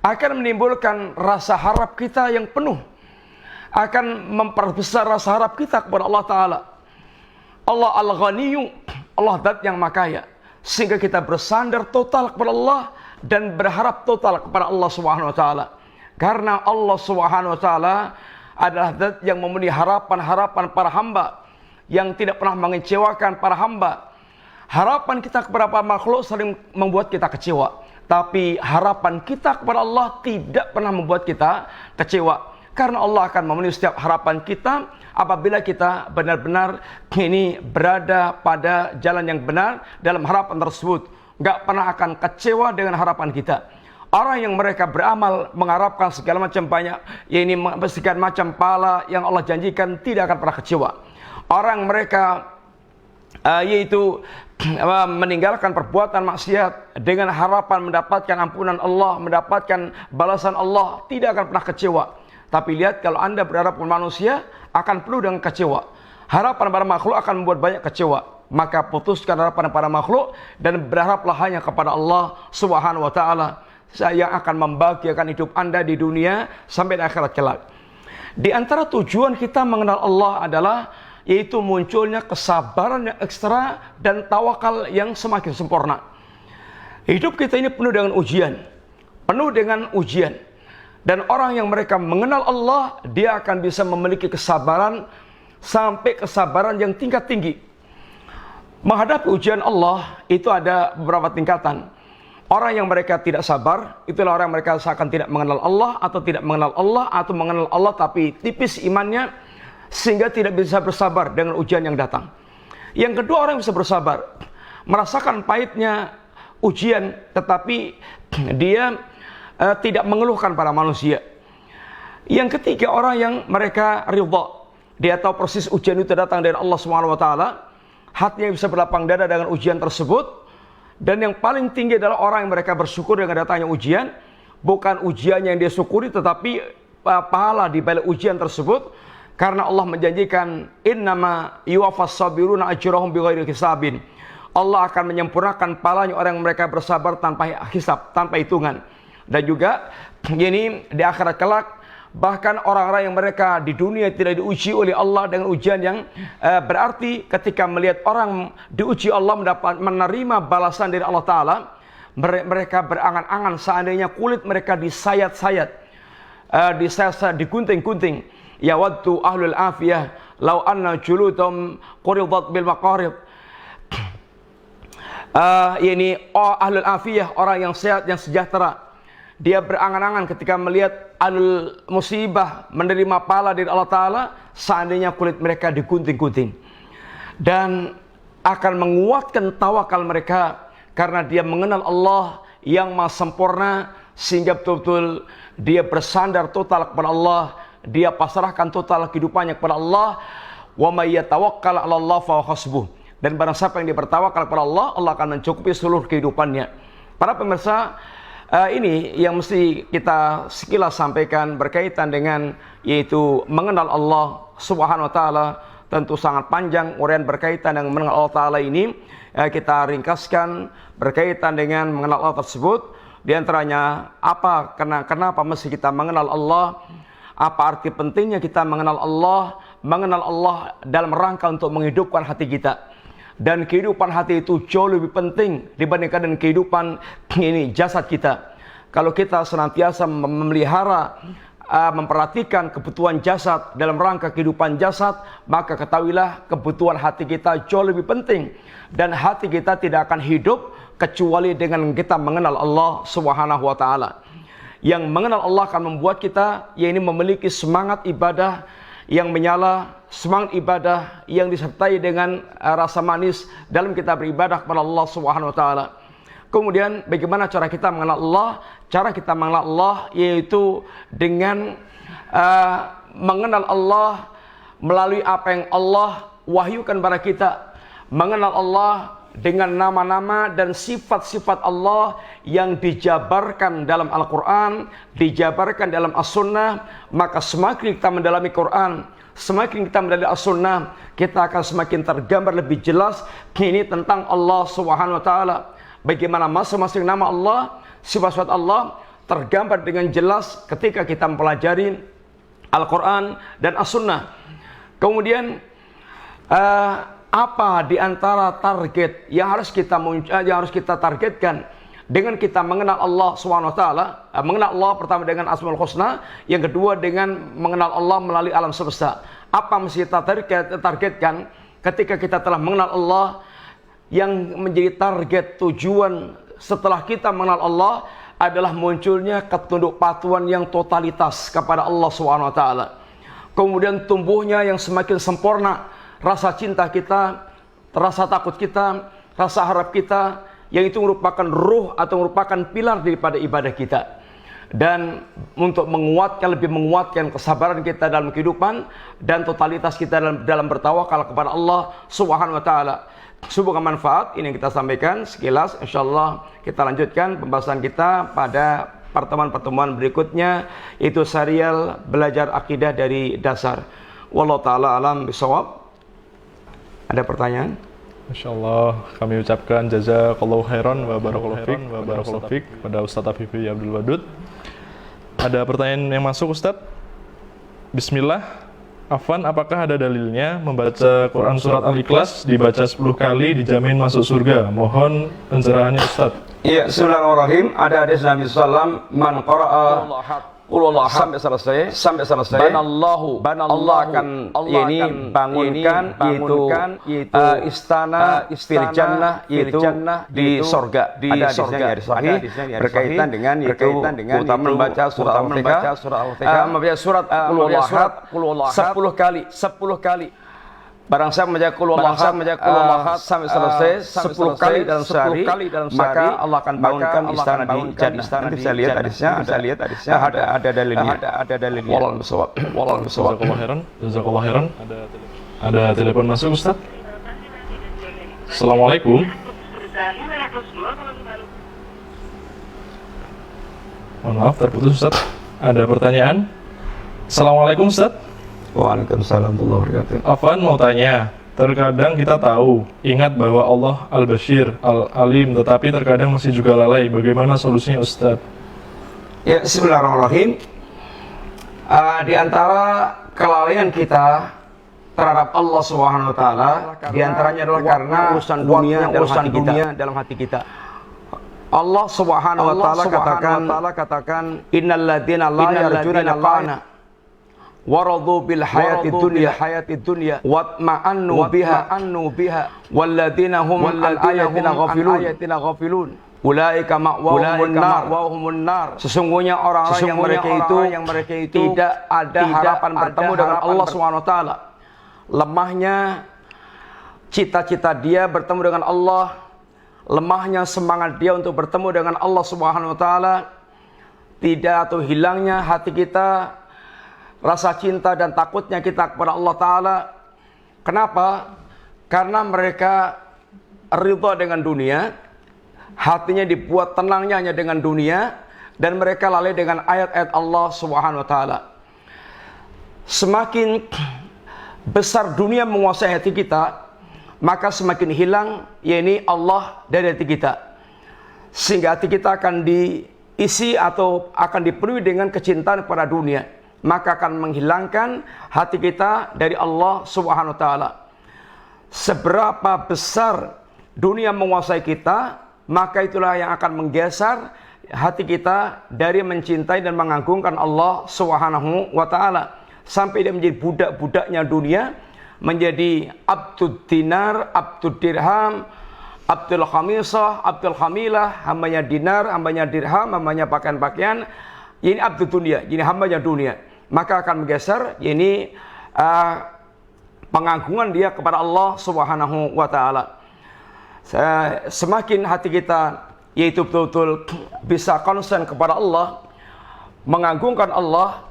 akan menimbulkan rasa harap kita yang penuh. Akan memperbesar rasa harap kita kepada Allah Ta'ala. Allah Al-Ghaniyyu, Allah Zat yang Maha Kaya. Sehingga kita bersandar total kepada Allah dan berharap total kepada Allah Subhanahu wa taala. Karena Allah Subhanahu wa taala adalah Zat yang memenuhi harapan-harapan para hamba, yang tidak pernah mengecewakan para hamba. Harapan kita kepada para makhluk sering membuat kita kecewa, tapi harapan kita kepada Allah tidak pernah membuat kita kecewa. Karena Allah akan memenuhi setiap harapan kita apabila kita benar-benar berada pada jalan yang benar dalam harapan tersebut. Gak pernah akan kecewa dengan harapan kita. Orang yang mereka beramal mengharapkan segala macam banyak, segala macam pahala yang Allah janjikan, tidak akan pernah kecewa. Orang mereka meninggalkan perbuatan maksiat dengan harapan mendapatkan ampunan Allah, mendapatkan balasan Allah, tidak akan pernah kecewa. Tapi lihat, kalau Anda berharap kepada manusia, akan penuh dengan kecewa. Harapan para makhluk akan membuat banyak kecewa. Maka putuskan harapan para makhluk dan berharaplah hanya kepada Allah Subhanahu wa taala, yang akan membahagiakan hidup Anda di dunia sampai di akhirat kelak. Di antara tujuan kita mengenal Allah adalah yaitu munculnya kesabaran yang ekstra dan tawakal yang semakin sempurna. Hidup kita ini penuh dengan ujian, penuh dengan ujian. Dan orang yang mereka mengenal Allah, dia akan bisa memiliki kesabaran sampai kesabaran yang tingkat tinggi. Menghadapi ujian Allah itu ada beberapa tingkatan. Orang yang mereka tidak sabar, itulah orang yang mereka seakan tidak mengenal Allah, atau tidak mengenal Allah, atau mengenal Allah tapi tipis imannya, sehingga tidak bisa bersabar dengan ujian yang datang. Yang kedua, orang yang bisa bersabar, merasakan pahitnya ujian, tetapi dia tidak mengeluhkan para manusia. Yang ketiga, orang yang mereka ridha. Dia tahu persis ujian itu datang dari Allah Subhanahu wa taala. Hatinya bisa berlapang dada dengan ujian tersebut. Dan yang paling tinggi adalah orang yang mereka bersyukur dengan datangnya ujian. Bukan ujiannya yang dia syukuri, tetapi pahala di balik ujian tersebut. Karena Allah menjanjikan, innama yuwaffas sabiruna ajrahum bighairi hisabin. Allah akan menyempurnakan pahalanya orang yang mereka bersabar tanpa hisab, tanpa hitungan. Dan juga di akhirat kelak, bahkan orang-orang yang mereka di dunia tidak diuji oleh Allah dengan ujian yang berarti, ketika melihat orang diuji Allah menerima balasan dari Allah Ta'ala, mereka berangan-angan seandainya kulit mereka disayat-sayat, digunting-gunting. Ya waddu ahlul afiyah Lau anna juludum quridat bil maqarid. Ini ahlul afiyah, orang yang sehat, yang sejahtera. Dia berangan-angan ketika melihat ahlul musibah menerima pahala dari Allah Ta'ala, seandainya kulit mereka digunting-gunting. Dan akan menguatkan tawakal mereka karena dia mengenal Allah yang maha sempurna, sehingga betul-betul dia bersandar total kepada Allah, dia pasrahkan total kehidupannya kepada Allah. Wa may yatawakkal 'ala Allah fa hasbuh. Dan barang siapa yang dia bertawakal kepada Allah, Allah akan mencukupi seluruh kehidupannya. Para pemirsa, ini yang mesti kita sekilas sampaikan berkaitan dengan yaitu mengenal Allah Subhanahu wa taala. Tentu sangat panjang uraian berkaitan dengan mengenal Allah Ta'ala ini. Kita ringkaskan berkaitan dengan mengenal Allah tersebut. Di antaranya kenapa mesti kita mengenal Allah, apa arti pentingnya kita mengenal Allah dalam rangka untuk menghidupkan hati kita. Dan kehidupan hati itu jauh lebih penting dibandingkan dengan kehidupan ini jasad kita. Kalau kita senantiasa memelihara, memperhatikan kebutuhan jasad dalam rangka kehidupan jasad, maka ketahuilah kebutuhan hati kita jauh lebih penting. Dan hati kita tidak akan hidup kecuali dengan kita mengenal Allah Subhanahu wa taala. Yang mengenal Allah akan membuat kita memiliki semangat ibadah yang menyala, semangat ibadah yang disertai dengan rasa manis dalam kita beribadah kepada Allah Subhanahu wa taala. Kemudian bagaimana cara kita mengenal Allah? Cara kita mengenal Allah yaitu dengan mengenal Allah melalui apa yang Allah wahyukan kepada kita. Mengenal Allah dengan nama-nama dan sifat-sifat Allah yang dijabarkan dalam Al-Quran, dijabarkan dalam As-Sunnah. Maka semakin kita mendalami Quran, semakin kita mendalami As-Sunnah, kita akan semakin tergambar lebih jelas ini tentang Allah Subhanahu wa taala. Bagaimana masing-masing nama Allah, sifat-sifat Allah tergambar dengan jelas ketika kita mempelajari Al-Quran dan As-Sunnah. Kemudian apa di antara target yang harus kita targetkan dengan kita mengenal Allah Subhanahu wa taala? Mengenal Allah pertama dengan Asmaul Husna, yang kedua dengan mengenal Allah melalui alam semesta. Apa mesti kita targetkan ketika kita telah mengenal Allah? Yang menjadi target tujuan setelah kita mengenal Allah adalah munculnya ketundukpatuhan yang totalitas kepada Allah Subhanahu wa taala. Kemudian tumbuhnya yang semakin sempurna rasa cinta kita, rasa takut kita, rasa harap kita, yang itu merupakan ruh atau merupakan pilar daripada ibadah kita. Dan untuk lebih menguatkan kesabaran kita dalam kehidupan dan totalitas kita dalam bertawakal kepada Allah Subhanahu wa taala. Semoga manfaat ini yang kita sampaikan sekilas. Insyaallah kita lanjutkan pembahasan kita pada pertemuan-pertemuan berikutnya, itu serial belajar akidah dari dasar. Wallahu taala alam bisawab. Ada pertanyaan?
Insyaallah kami ucapkan jazakallahu khairan wa barakallahu fiik pada Ustaz Afifi Abdul Wadud. Ada pertanyaan yang masuk, Ustaz. Bismillah. Afwan, apakah ada dalilnya membaca Quran surat Al-Ikhlas dibaca 10 kali dijamin masuk surga? Mohon pencerahannya, Ustaz.
Iya, bismillahirrahmanirrahim. Ada hadis Nabi sallallahu man qara'a Qulullah sampai selesai. Allah akan bangunkan yaitu istana fil jannah, yaitu di sorga. Ada hadisnya berkaitan dengan kita membaca surat Al-Fatihah, membaca surat Qulullah 10 kali. Barang saya membaca Qulullah sampai selesai 10 kali dalam sehari, maka Allah akan bangunkan istana di jannah. Nanti saya lihat hadisnya, ada dalilnya. Wallahu bisawab.
Jazakallahu khairan. Ada telepon masuk, Ustaz. Assalamualaikum. Mohon maaf terputus, Ustaz. Ada pertanyaan? Assalamualaikum, Ustaz.
Waalaikumsalam warahmatullahi wabarakatuh.
Afwan mau tanya, terkadang kita tahu, ingat bahwa Allah Al-Bashir, Al-Alim, tetapi terkadang masih juga lalai. Bagaimana solusinya, Ustaz?
Ya, bismillahirrahmanirrahim. Di antara kelalaian kita terhadap Allah Subhanahu wa taala, di antaranya adalah karena urusan dunia dalam hati kita. Allah Subhanahu wa taala katakan innalladzina la yarjuna liqa'ana waradu bil hayati dunya watma'annu biha walladzina hum an ayatina ghafilun ulaika ma'wahumun nar. Sesungguhnya orang-orang yang mereka itu tidak ada harapan bertemu dengan Allah Subhanahu wa taala. Lemahnya cita-cita dia bertemu dengan Allah, lemahnya semangat dia untuk bertemu dengan Allah Subhanahu wa taala, tidak atau hilangnya hati kita, rasa cinta dan takutnya kita kepada Allah taala. Kenapa? Karena mereka ridha dengan dunia, hatinya dibuat tenangnya hanya dengan dunia, dan mereka lalai dengan ayat-ayat Allah Subhanahu wa taala. Semakin besar dunia menguasai hati kita, maka semakin hilang yakni Allah dari hati kita, sehingga hati kita akan diisi atau akan dipenuhi dengan kecintaan kepada dunia, maka akan menghilangkan hati kita dari Allah Subhanahu wa taala. Seberapa besar dunia menguasai kita, maka itulah yang akan menggeser hati kita dari mencintai dan mengagungkan Allah Subhanahu wa taala, sampai dia menjadi budak-budaknya dunia, menjadi abdud dinar, abdud dirham, abdul khamisah, abdul khamilah, hambanya dinar, hambanya dirham, hambanya pakaian-pakaian. Ini abdud dunia, ini hambanya dunia. Maka akan menggeser ini pengagungan dia kepada Allah Subhanahu wa taala. Semakin hati kita yaitu betul-betul bisa konsen kepada Allah, mengagungkan Allah,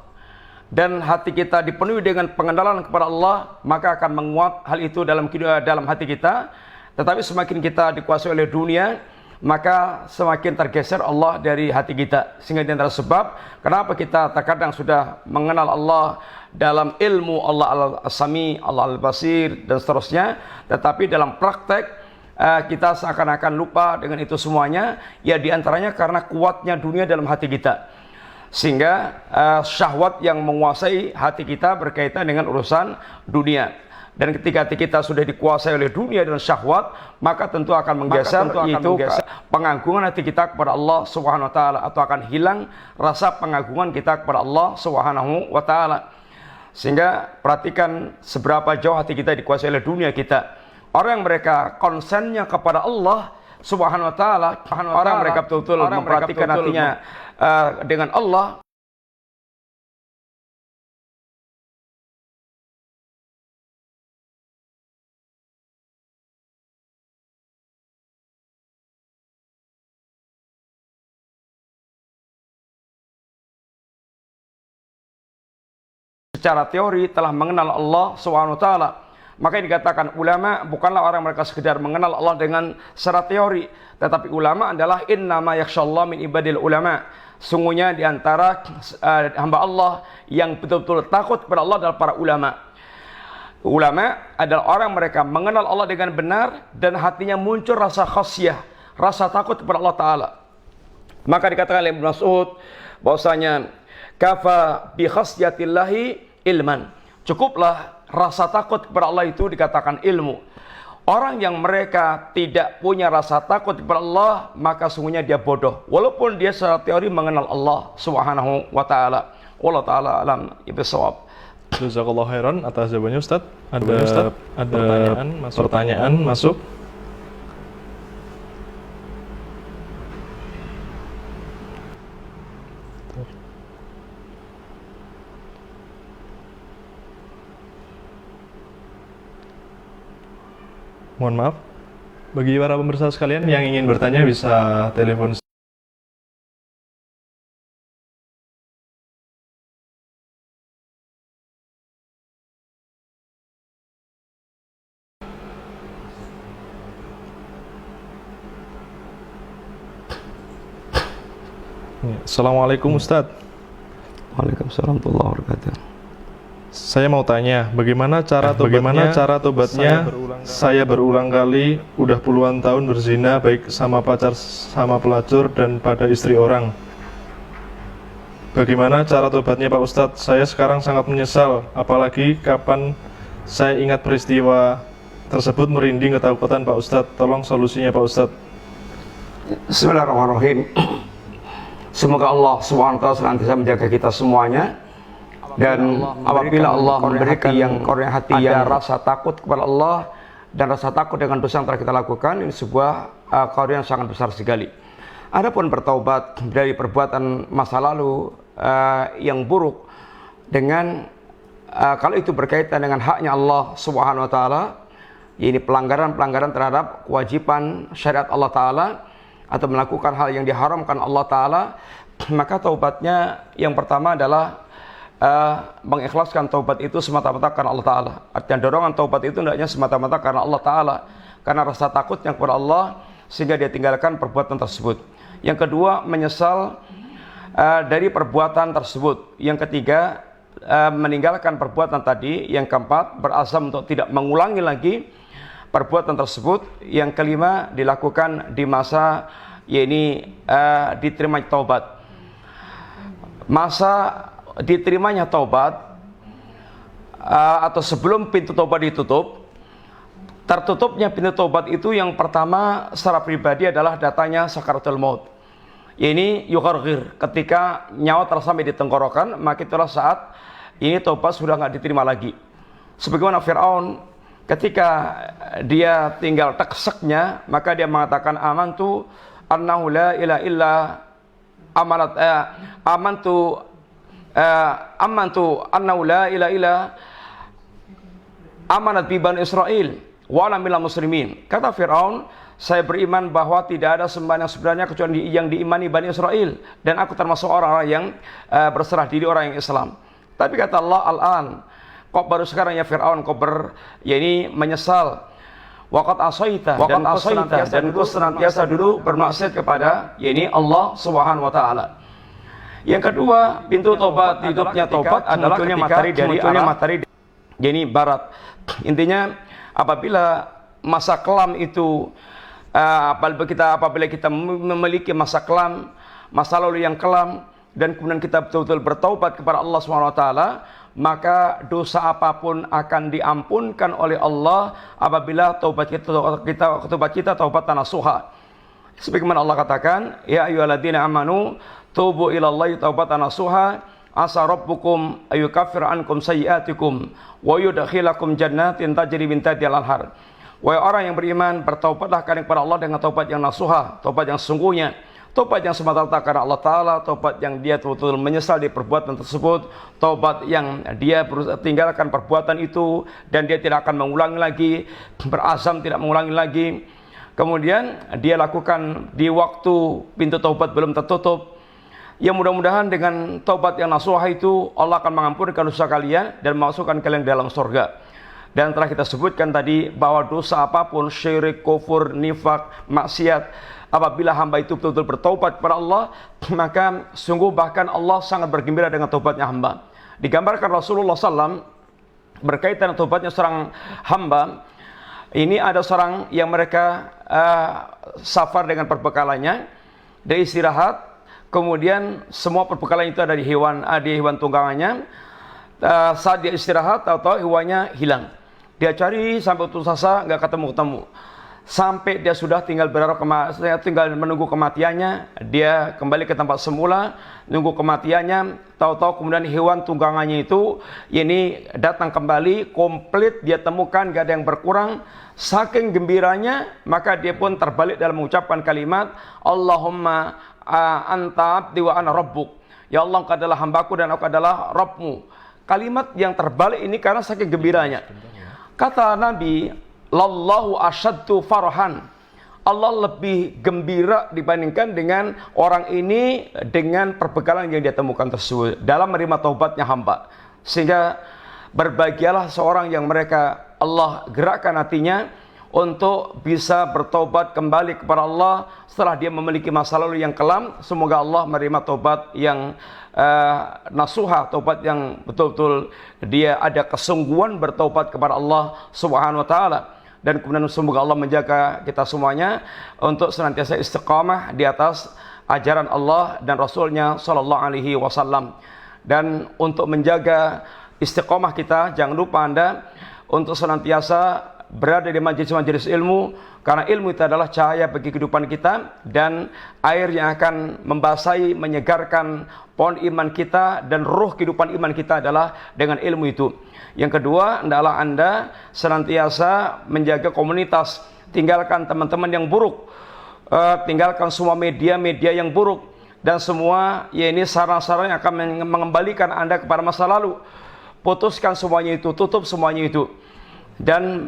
dan hati kita dipenuhi dengan pengenalan kepada Allah, maka akan menguat hal itu dalam hati kita. Tetapi semakin kita dikuasai oleh dunia, maka semakin tergeser Allah dari hati kita. Sehingga di antara sebab kenapa kita terkadang sudah mengenal Allah dalam ilmu, Allah Al-Sami, Allah Al-Basir, dan seterusnya, tetapi dalam praktek kita seakan-akan lupa dengan itu semuanya. Ya, di antaranya karena kuatnya dunia dalam hati kita, sehingga syahwat yang menguasai hati kita berkaitan dengan urusan dunia. Dan ketika hati kita sudah dikuasai oleh dunia dan syahwat, maka tentu akan menggeser pengagungan hati kita kepada Allah Subhanahu wa taala, atau akan hilang rasa pengagungan kita kepada Allah Subhanahu wa taala. Sehingga perhatikan seberapa jauh hati kita dikuasai oleh dunia kita. Orang yang mereka konsennya kepada Allah Subhanahu wa taala, orang mereka betul-betul memperhatikan hatinya dengan Allah, secara teori telah mengenal Allah Subhanahu wa taala. Maka dikatakan ulama bukanlah orang mereka sekedar mengenal Allah dengan secara teori, tetapi ulama adalah innama yakhshallah min ibadil ulama. Sungguhnya di antara hamba Allah yang betul-betul takut kepada Allah adalah para ulama. Ulama adalah orang mereka mengenal Allah dengan benar, dan hatinya muncul rasa khasyah, rasa takut kepada Allah taala. Maka dikatakan oleh Ibnu Mas'ud bahwasanya kafa bi khasyatillahi ilman. Cukuplah rasa takut kepada Allah itu dikatakan ilmu. Orang yang mereka tidak punya rasa takut kepada Allah, maka sungguhnya dia bodoh, walaupun dia secara teori mengenal Allah Subhanahu wa taala. Wallahu taala alam bisawab.
Jazakallahu khairan atas jawabannya Ustaz. Ada pertanyaan masuk. Mohon maaf, bagi para pemirsa sekalian yang ingin bertanya bisa telepon. Assalamualaikum Ustadz.
Waalaikumsalam warahmatullahi wabarakatuh.
Saya mau tanya, bagaimana cara tobatnya? Saya berulang kali, udah puluhan tahun berzina, baik sama pacar, sama pelacur, dan pada istri orang. Bagaimana cara tobatnya Pak Ustadz? Saya sekarang sangat menyesal, apalagi kapan saya ingat peristiwa tersebut merinding ketakutan Pak Ustadz. Tolong solusinya Pak Ustadz.
Bismillahirrahmanirrahim. Semoga Allah SWT senantiasa menjaga kita semuanya. Dan apabila Allah memberikan kornea hati yang rasa takut kepada Allah dan rasa takut dengan dosa yang telah kita lakukan, ini sebuah kornea yang sangat besar sekali. Adapun bertaubat dari perbuatan masa lalu yang buruk dengan kalau itu berkaitan dengan haknya Allah Subhanahu wa taala, ini pelanggaran-pelanggaran terhadap kewajiban syariat Allah taala atau melakukan hal yang diharamkan Allah taala, maka taubatnya yang pertama adalah mengikhlaskan taubat itu semata-mata karena Allah taala. Artinya dorongan taubat itu hendaknya semata-mata karena Allah taala, karena rasa takutnya kepada Allah sehingga dia tinggalkan perbuatan tersebut. Yang kedua, menyesal dari perbuatan tersebut. Yang ketiga, meninggalkan perbuatan tadi. Yang keempat, berazam untuk tidak mengulangi lagi perbuatan tersebut. Yang kelima, dilakukan di masa diterima taubat. Masa diterimanya taubat atau sebelum pintu taubat ditutup, tertutupnya pintu taubat itu yang pertama secara pribadi adalah datanya sakaratul maut. Ini yugharghir, ketika nyawa telah sampai di tenggorokan, maka itulah saat ini taubat sudah nggak diterima lagi. Sebagaimana Fir'aun ketika dia tinggal tekseknya, maka dia mengatakan amantu annahu la ilaha illa amantu annahu la ilaha illa amanat bi Bani Israil wa ana minal muslimin. Kata Fir'aun, saya beriman bahwa tidak ada sembahan yang sebenarnya kecuali yang diimani Bani Israel, dan aku termasuk orang-orang yang berserah diri, orang yang Islam. Tapi kata Allah, al-an, kok baru sekarang ya Fir'aun kau menyesal. Waqad asaita, dan kau senantiasa dulu bermaksiat kepada Allah Subhanahu wa taala. Yang kedua, pintu tobat, hidupnya tobat adalah ketika matahari dari barat. Intinya apabila masa kelam itu apabila kita memiliki masa kelam, masa lalu yang kelam, dan kemudian kita betul-betul bertaubat kepada Allah SWT, maka dosa apapun akan diampunkan oleh Allah apabila taubat kita taubatan nasuha. Sebagaimana Allah katakan, ya ayyuhalladzina amanu tubu ilallahi taubatan nasuha asa rabbukum ayyukaffir ankum sayyi'atikum wa yudkhilakum jannatin tajri min tahtiha al-anhar. Wahai orang yang beriman, bertaubatlah kalian kepada Allah dengan taubat yang nasuha, taubat yang sungguhnya, taubat yang semata-mata karena Allah Ta'ala, taubat yang dia betul-betul menyesal di perbuatan tersebut, taubat yang dia tinggalkan perbuatan itu dan dia tidak akan mengulangi lagi, berazam tidak mengulangi lagi. Kemudian dia lakukan di waktu pintu taubat belum tertutup. Ya, mudah-mudahan dengan taubat yang nasuha itu Allah akan mengampunkan dosa kalian dan memasukkan kalian dalam surga. Dan telah kita sebutkan tadi bahwa dosa apapun, syirik, kufur, nifak, maksiat, apabila hamba itu betul-betul bertaubat kepada Allah, maka sungguh bahkan Allah sangat bergembira dengan taubatnya hamba. Digambarkan Rasulullah SAW berkaitan dengan taubatnya seorang hamba. Ini ada seorang yang mereka safar dengan perbekalannya, dia istirahat, kemudian semua perbekalan itu ada di hewan tunggangannya. Saat dia istirahat, tahu-tahu hewannya hilang. Dia cari sampai putus asa, nggak ketemu. Sampai dia sudah tinggal menunggu kematiannya, dia kembali ke tempat semula, nunggu kematiannya, tahu-tahu kemudian hewan tunggangannya itu ini datang kembali, komplit dia temukan, gak ada yang berkurang. Saking gembiranya, maka dia pun terbalik dalam mengucapkan kalimat, Allahumma anta abdi wa ana rabbuk. Ya Allah, engkau adalah hambaku dan aku adalah Rabbmu. Kalimat yang terbalik ini karena saking gembiranya. Kata Nabi, lallahu asyaddu farhan. Allah lebih gembira dibandingkan dengan orang ini dengan perbekalan yang dia temukan tersebut dalam menerima taubatnya hamba. Sehingga berbahagialah seorang yang mereka Allah gerakkan hatinya untuk bisa bertobat kembali kepada Allah setelah dia memiliki masa lalu yang kelam. Semoga Allah menerima taubat yang nasuha, taubat yang betul-betul dia ada kesungguhan bertaubat kepada Allah Subhanahu wa taala. Dan kemudian semoga Allah menjaga kita semuanya untuk senantiasa istiqamah di atas ajaran Allah dan Rasulnya Sallallahu Alaihi Wasallam. Dan untuk menjaga istiqamah kita, jangan lupa Anda untuk senantiasa berada di majelis-majelis ilmu, karena ilmu itu adalah cahaya bagi kehidupan kita dan air yang akan membasahi, menyegarkan pohon iman kita, dan ruh kehidupan iman kita adalah dengan ilmu itu. Yang kedua adalah Anda senantiasa menjaga komunitas, tinggalkan teman-teman yang buruk, tinggalkan semua media-media yang buruk dan semua ini saran-saran yang akan mengembalikan Anda kepada masa lalu. Putuskan semuanya itu, tutup semuanya itu, dan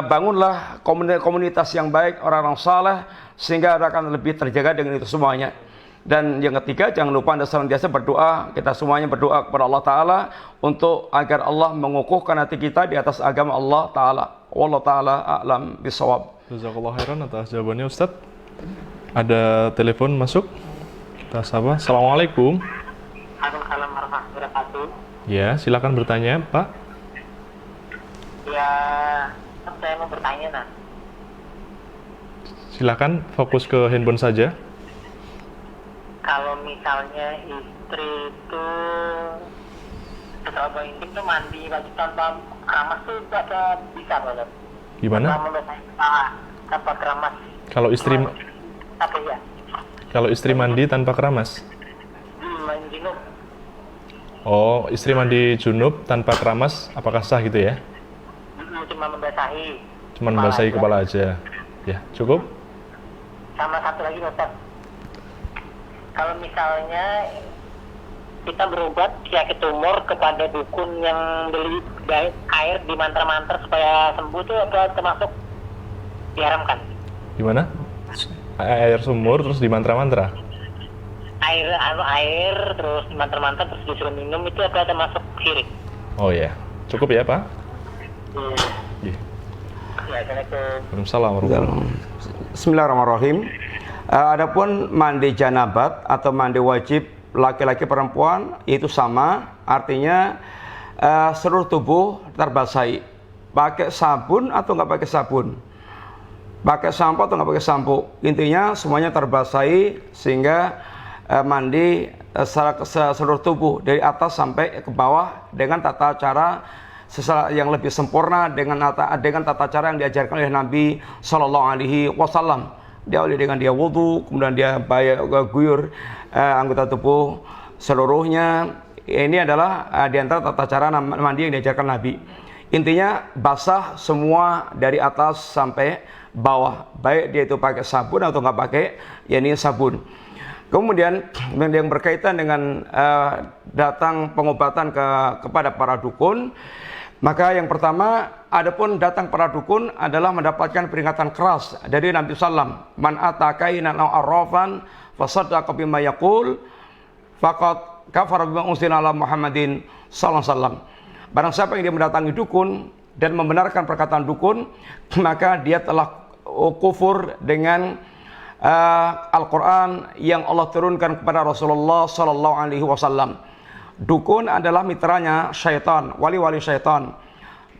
bangunlah komunitas yang baik, orang-orang saleh, sehingga Anda akan lebih terjaga dengan itu semuanya. Dan yang ketiga, jangan lupa Anda senantiasa berdoa. Kita semuanya berdoa kepada Allah Ta'ala untuk agar Allah mengukuhkan hati kita di atas agama Allah Ta'ala. Wallahu ta'ala a'lam bisawab.
Jazakallah khairan atas jawabannya Ustadz. Ada telepon masuk. Kita sapa. Assalamualaikum.
Waalaikumsalam warahmatullahi wabarakatuh.
Ya, silakan bertanya, Pak.
Ya, saya mau bertanya, nah.
Silakan fokus ke handphone saja.
Kalau misalnya istri itu setelah intim tuh mandi wajib tanpa keramas tuh ada bisa banget.
Gimana?
Menurut saya tanpa keramas.
Kalau istri mandi tanpa keramas.
Mandi junub.
Oh, istri mandi junub tanpa keramas, apakah sah gitu ya?
Cuma membasahi.
Cuma membasahi kepala aja. Ya, cukup?
Sama satu lagi, Ustaz. Kalau misalnya kita berobat penyakit tumor kepada dukun yang beli air di mantra-mantra supaya sembuh itu apa termasuk diharamkan?
Gimana? Air sumur terus di mantra-mantra?
Air terus di mantra-mantra terus disuruh minum itu apa termasuk syirik?
Oh ya, cukup ya Pak? Iya. Waalaikumsalam warahmatullahi wabarakatuh.
Bismillahirrahmanirrahim. Adapun mandi janabat atau mandi wajib laki-laki perempuan itu sama, artinya seluruh tubuh terbasahi. Pakai sabun atau nggak pakai sabun, pakai sampo atau nggak pakai sampo, intinya semuanya terbasahi sehingga mandi seluruh tubuh dari atas sampai ke bawah dengan tata cara yang lebih sempurna, dengan tata cara yang diajarkan oleh Nabi Shallallahu Alaihi Wasallam. Diawali dengan dia wudhu, kemudian dia guyur anggota tubuh seluruhnya. Ini adalah di antara tata cara mandi yang diajarkan Nabi. Intinya basah semua dari atas sampai bawah, baik dia itu pakai sabun atau nggak pakai, yakni sabun. Kemudian yang berkaitan dengan datang pengobatan kepada para dukun, maka yang pertama, adapun datang para dukun adalah mendapatkan peringatan keras dari Nabi Sallam. Man atakainan aw arrafan fasaddaqa bima yaqul faqad kafara bima unzila ala Muhammadin sallallahu alaihi wasallam. Barang siapa yang dia mendatangi dukun dan membenarkan perkataan dukun, maka dia telah kufur dengan Al-Quran yang Allah turunkan kepada Rasulullah Sallallahu Alaihi Wasallam. Dukun adalah mitranya syaitan, wali-wali syaitan.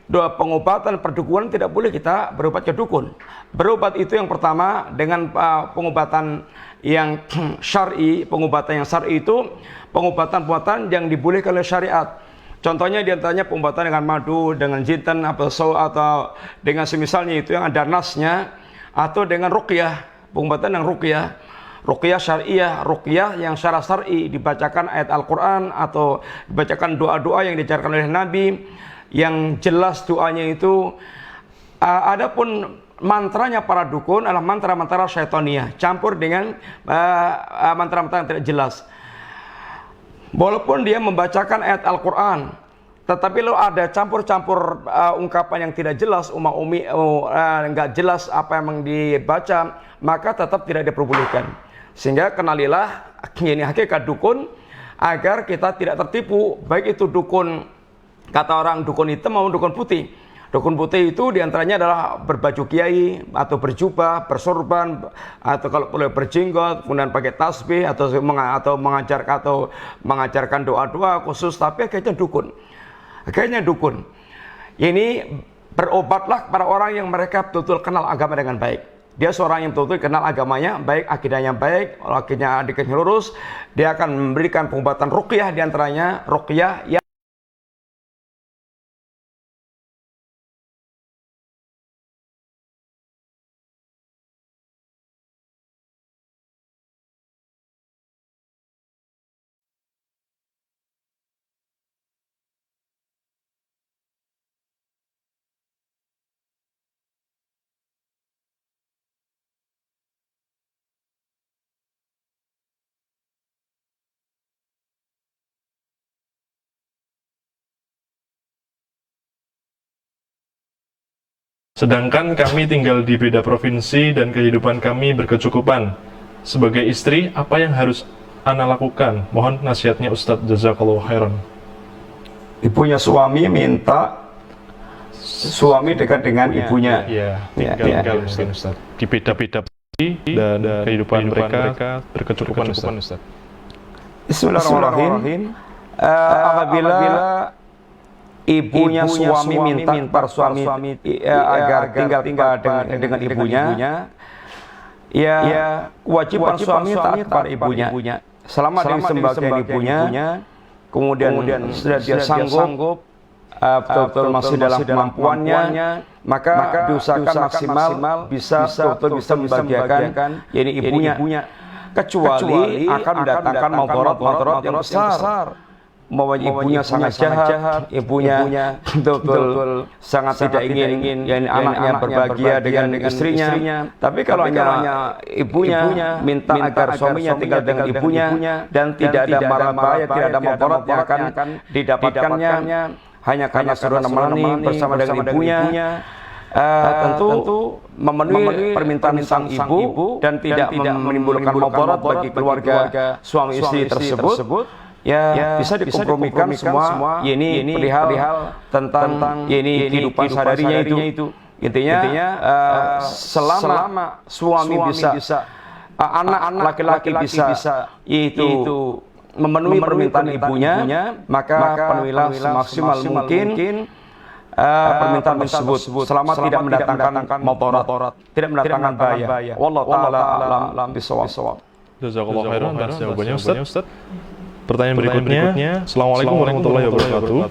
Doa pengobatan perdukunan tidak boleh kita berobat ke dukun. Berobat itu yang pertama dengan pengobatan yang syar'i. Pengobatan yang syar'i itu pengobatan-pengobatan yang dibolehkan oleh syariat. Contohnya diantaranya pengobatan dengan madu, dengan jinten, atau dengan semisalnya itu yang ada nasnya, atau dengan ruqyah. Pengobatan yang ruqyah syariah, ruqyah yang secara syar'i dibacakan ayat Al-Quran atau dibacakan doa-doa yang diajarkan oleh Nabi yang jelas doanya itu. Adapun mantranya para dukun adalah mantra-mantra syaitaniyah campur dengan mantra-mantra yang tidak jelas. Walaupun dia membacakan ayat Al-Quran, tetapi lo ada campur-campur ungkapan yang tidak jelas, nggak jelas apa yang dibaca, maka tetap tidak diperbolehkan. Sehingga kenalilah ini hakikat dukun agar kita tidak tertipu, baik itu dukun, kata orang dukun hitam maupun dukun putih. Dukun putih itu diantaranya adalah berbaju kiai atau berjubah, bersorban, atau kalau boleh berjenggot, kemudian pakai tasbih atau mengajarkan doa-doa khusus, tapi akhirnya dukun. Akhirnya dukun. Ini berobatlah para orang yang mereka betul-betul kenal agama dengan baik. Dia seorang yang betul-betul kenal agamanya baik, akidahnya baik, akidahnya lurus. Dia akan memberikan pengobatan ruqyah, diantaranya ruqyah yang
Sedangkan kami tinggal di beda provinsi dan kehidupan kami berkecukupan. Sebagai istri, apa yang harus ana lakukan? Mohon nasihatnya Ustadz, jazakallahu khairan.
Ibunya suami minta suami dekat dengan ibunya.
Iya, tinggal mungkin Ustadz. Di beda-beda dan kehidupan mereka berkecukupan Ustadz.
Bismillahirrahmanirrahim. Apabila ibunya suami minta para suami agar tinggal dengan ibunya, ya kewajiban suami taat kepada ibunya. Selama dia sembahkan ibunya, kemudian sudah dia sanggup, betul-betul masih dalam kemampuannya, maka diusahakan maksimal bisa betul-betul bisa membahagiakan ibunya. Kecuali akan mendatangkan madarat yang besar. Ibunya sangat jahat, ibunya betul-betul sangat tidak ingin anaknya berbahagia dengan istrinya. Tapi kalau hanya ibunya minta agar suaminya tinggal dengan ibunya dan tidak ada mara bahaya, tidak ada madarat yang akan didapatkannya, hanya karena sudah menemani bersama dengan ibunya, tentu memenuhi permintaan sang ibu dan tidak menimbulkan madarat bagi keluarga suami istri tersebut. Ya, bisa dikompromikan semua ini perihal tentang ini kehidupan sehari-harinya itu. Intinya selama suami bisa anak laki-laki bisa itu memenuhi permintaan ibunya, maka penuhilah semaksimal mungkin permintaan tersebut selama tidak mendatangkan madarat, tidak mendatangkan bahaya. Wallahu taala alam bisawab.
Jazakallahu khairan atas jawabannya Ustaz. Pertanyaan berikutnya, Assalamualaikum warahmatullahi wabarakatuh.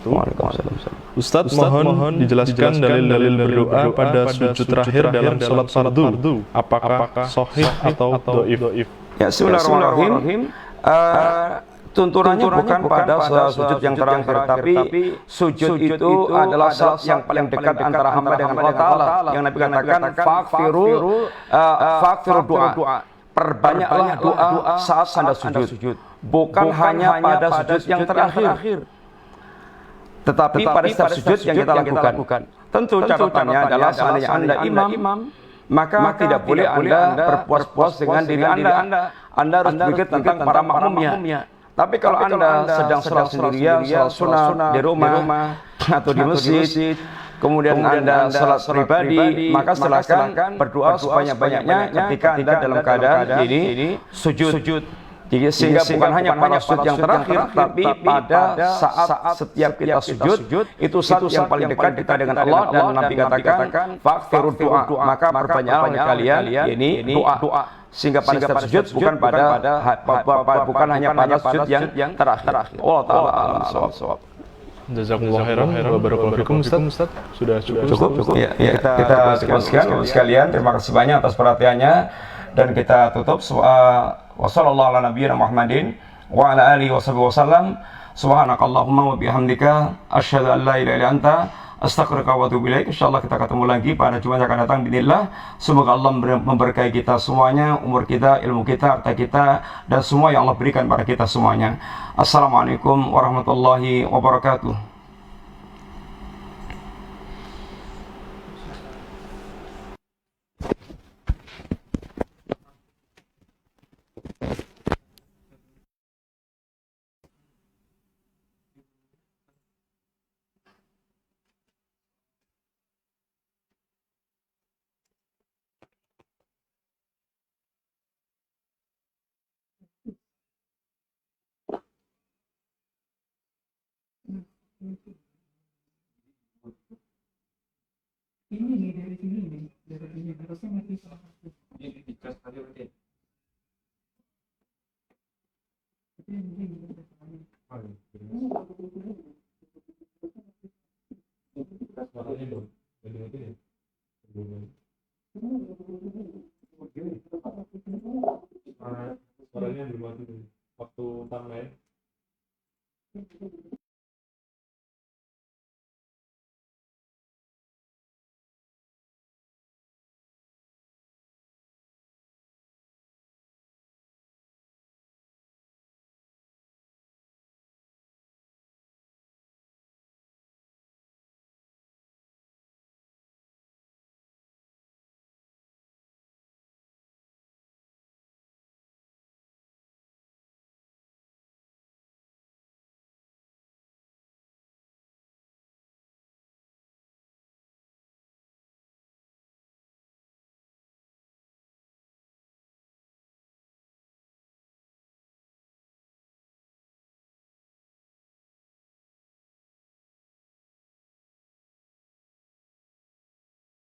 Ustadz, mohon dijelaskan dalil-dalil berdoa pada sujud terakhir dalam salat fardu. Apakah sahih atau dhaif?
Ya, bismillahirrahmanirrahim. Tuntunannya bukan pada sujud yang terakhir, tapi sujud itu adalah salat yang paling dekat antara hamba dengan Allah Ta'ala. Yang Nabi katakan, faghfiru doa. Perbanyaklah doa saat Anda sujud. Bukan hanya pada sujud yang terakhir, tetapi pada setiap sujud yang kita lakukan. Tentu catatannya adalah seandainya Anda imam, maka tidak boleh Anda berpuas-puas dengan diri Anda. Anda harus berpikir tentang para makmumnya. Tapi kalau Anda sedang sholat sendirian, sholat sunat di rumah atau di masjid, kemudian Anda sholat pribadi, maka silakan berdoa sebanyak-banyaknya ketika Anda dalam keadaan ini sujud. Jadi sehingga bukan hanya pada sujud yang terakhir, tapi pada saat setiap kita sujud, itu saat yang paling dekat kita dengan Allah, dan Nabi katakan faghfiru doa, maka perbanyaklah kalian ini doa. Sehingga pada setiap sujud bukan hanya pada sujud yang terakhir. Allah taala alam shawab.
Jazakumullah khairan wa barakallahu fikum Ustaz. Sudah cukup.
Ya, kita sekalian terima kasih banyak atas perhatiannya, dan kita tutup wasallallahu ala nabiyina Muhammadin wa ala alihi wasallam. Subhanakallahumma wa bihamdika asyhadu an la ilaha illa anta astaghfiruka wa atubu ilaik. Insyaallah kita ketemu lagi pada Jumat yang akan datang bismillah. Semoga Allah memberkahi kita semuanya, umur kita, ilmu kita, harta kita, dan semua yang Allah berikan pada kita semuanya. Assalamualaikum warahmatullahi wabarakatuh.
Ini dari sini harusnya mati salah satu. Ini dicas tadi berarti.
Suaranya belum mati waktu tambahin.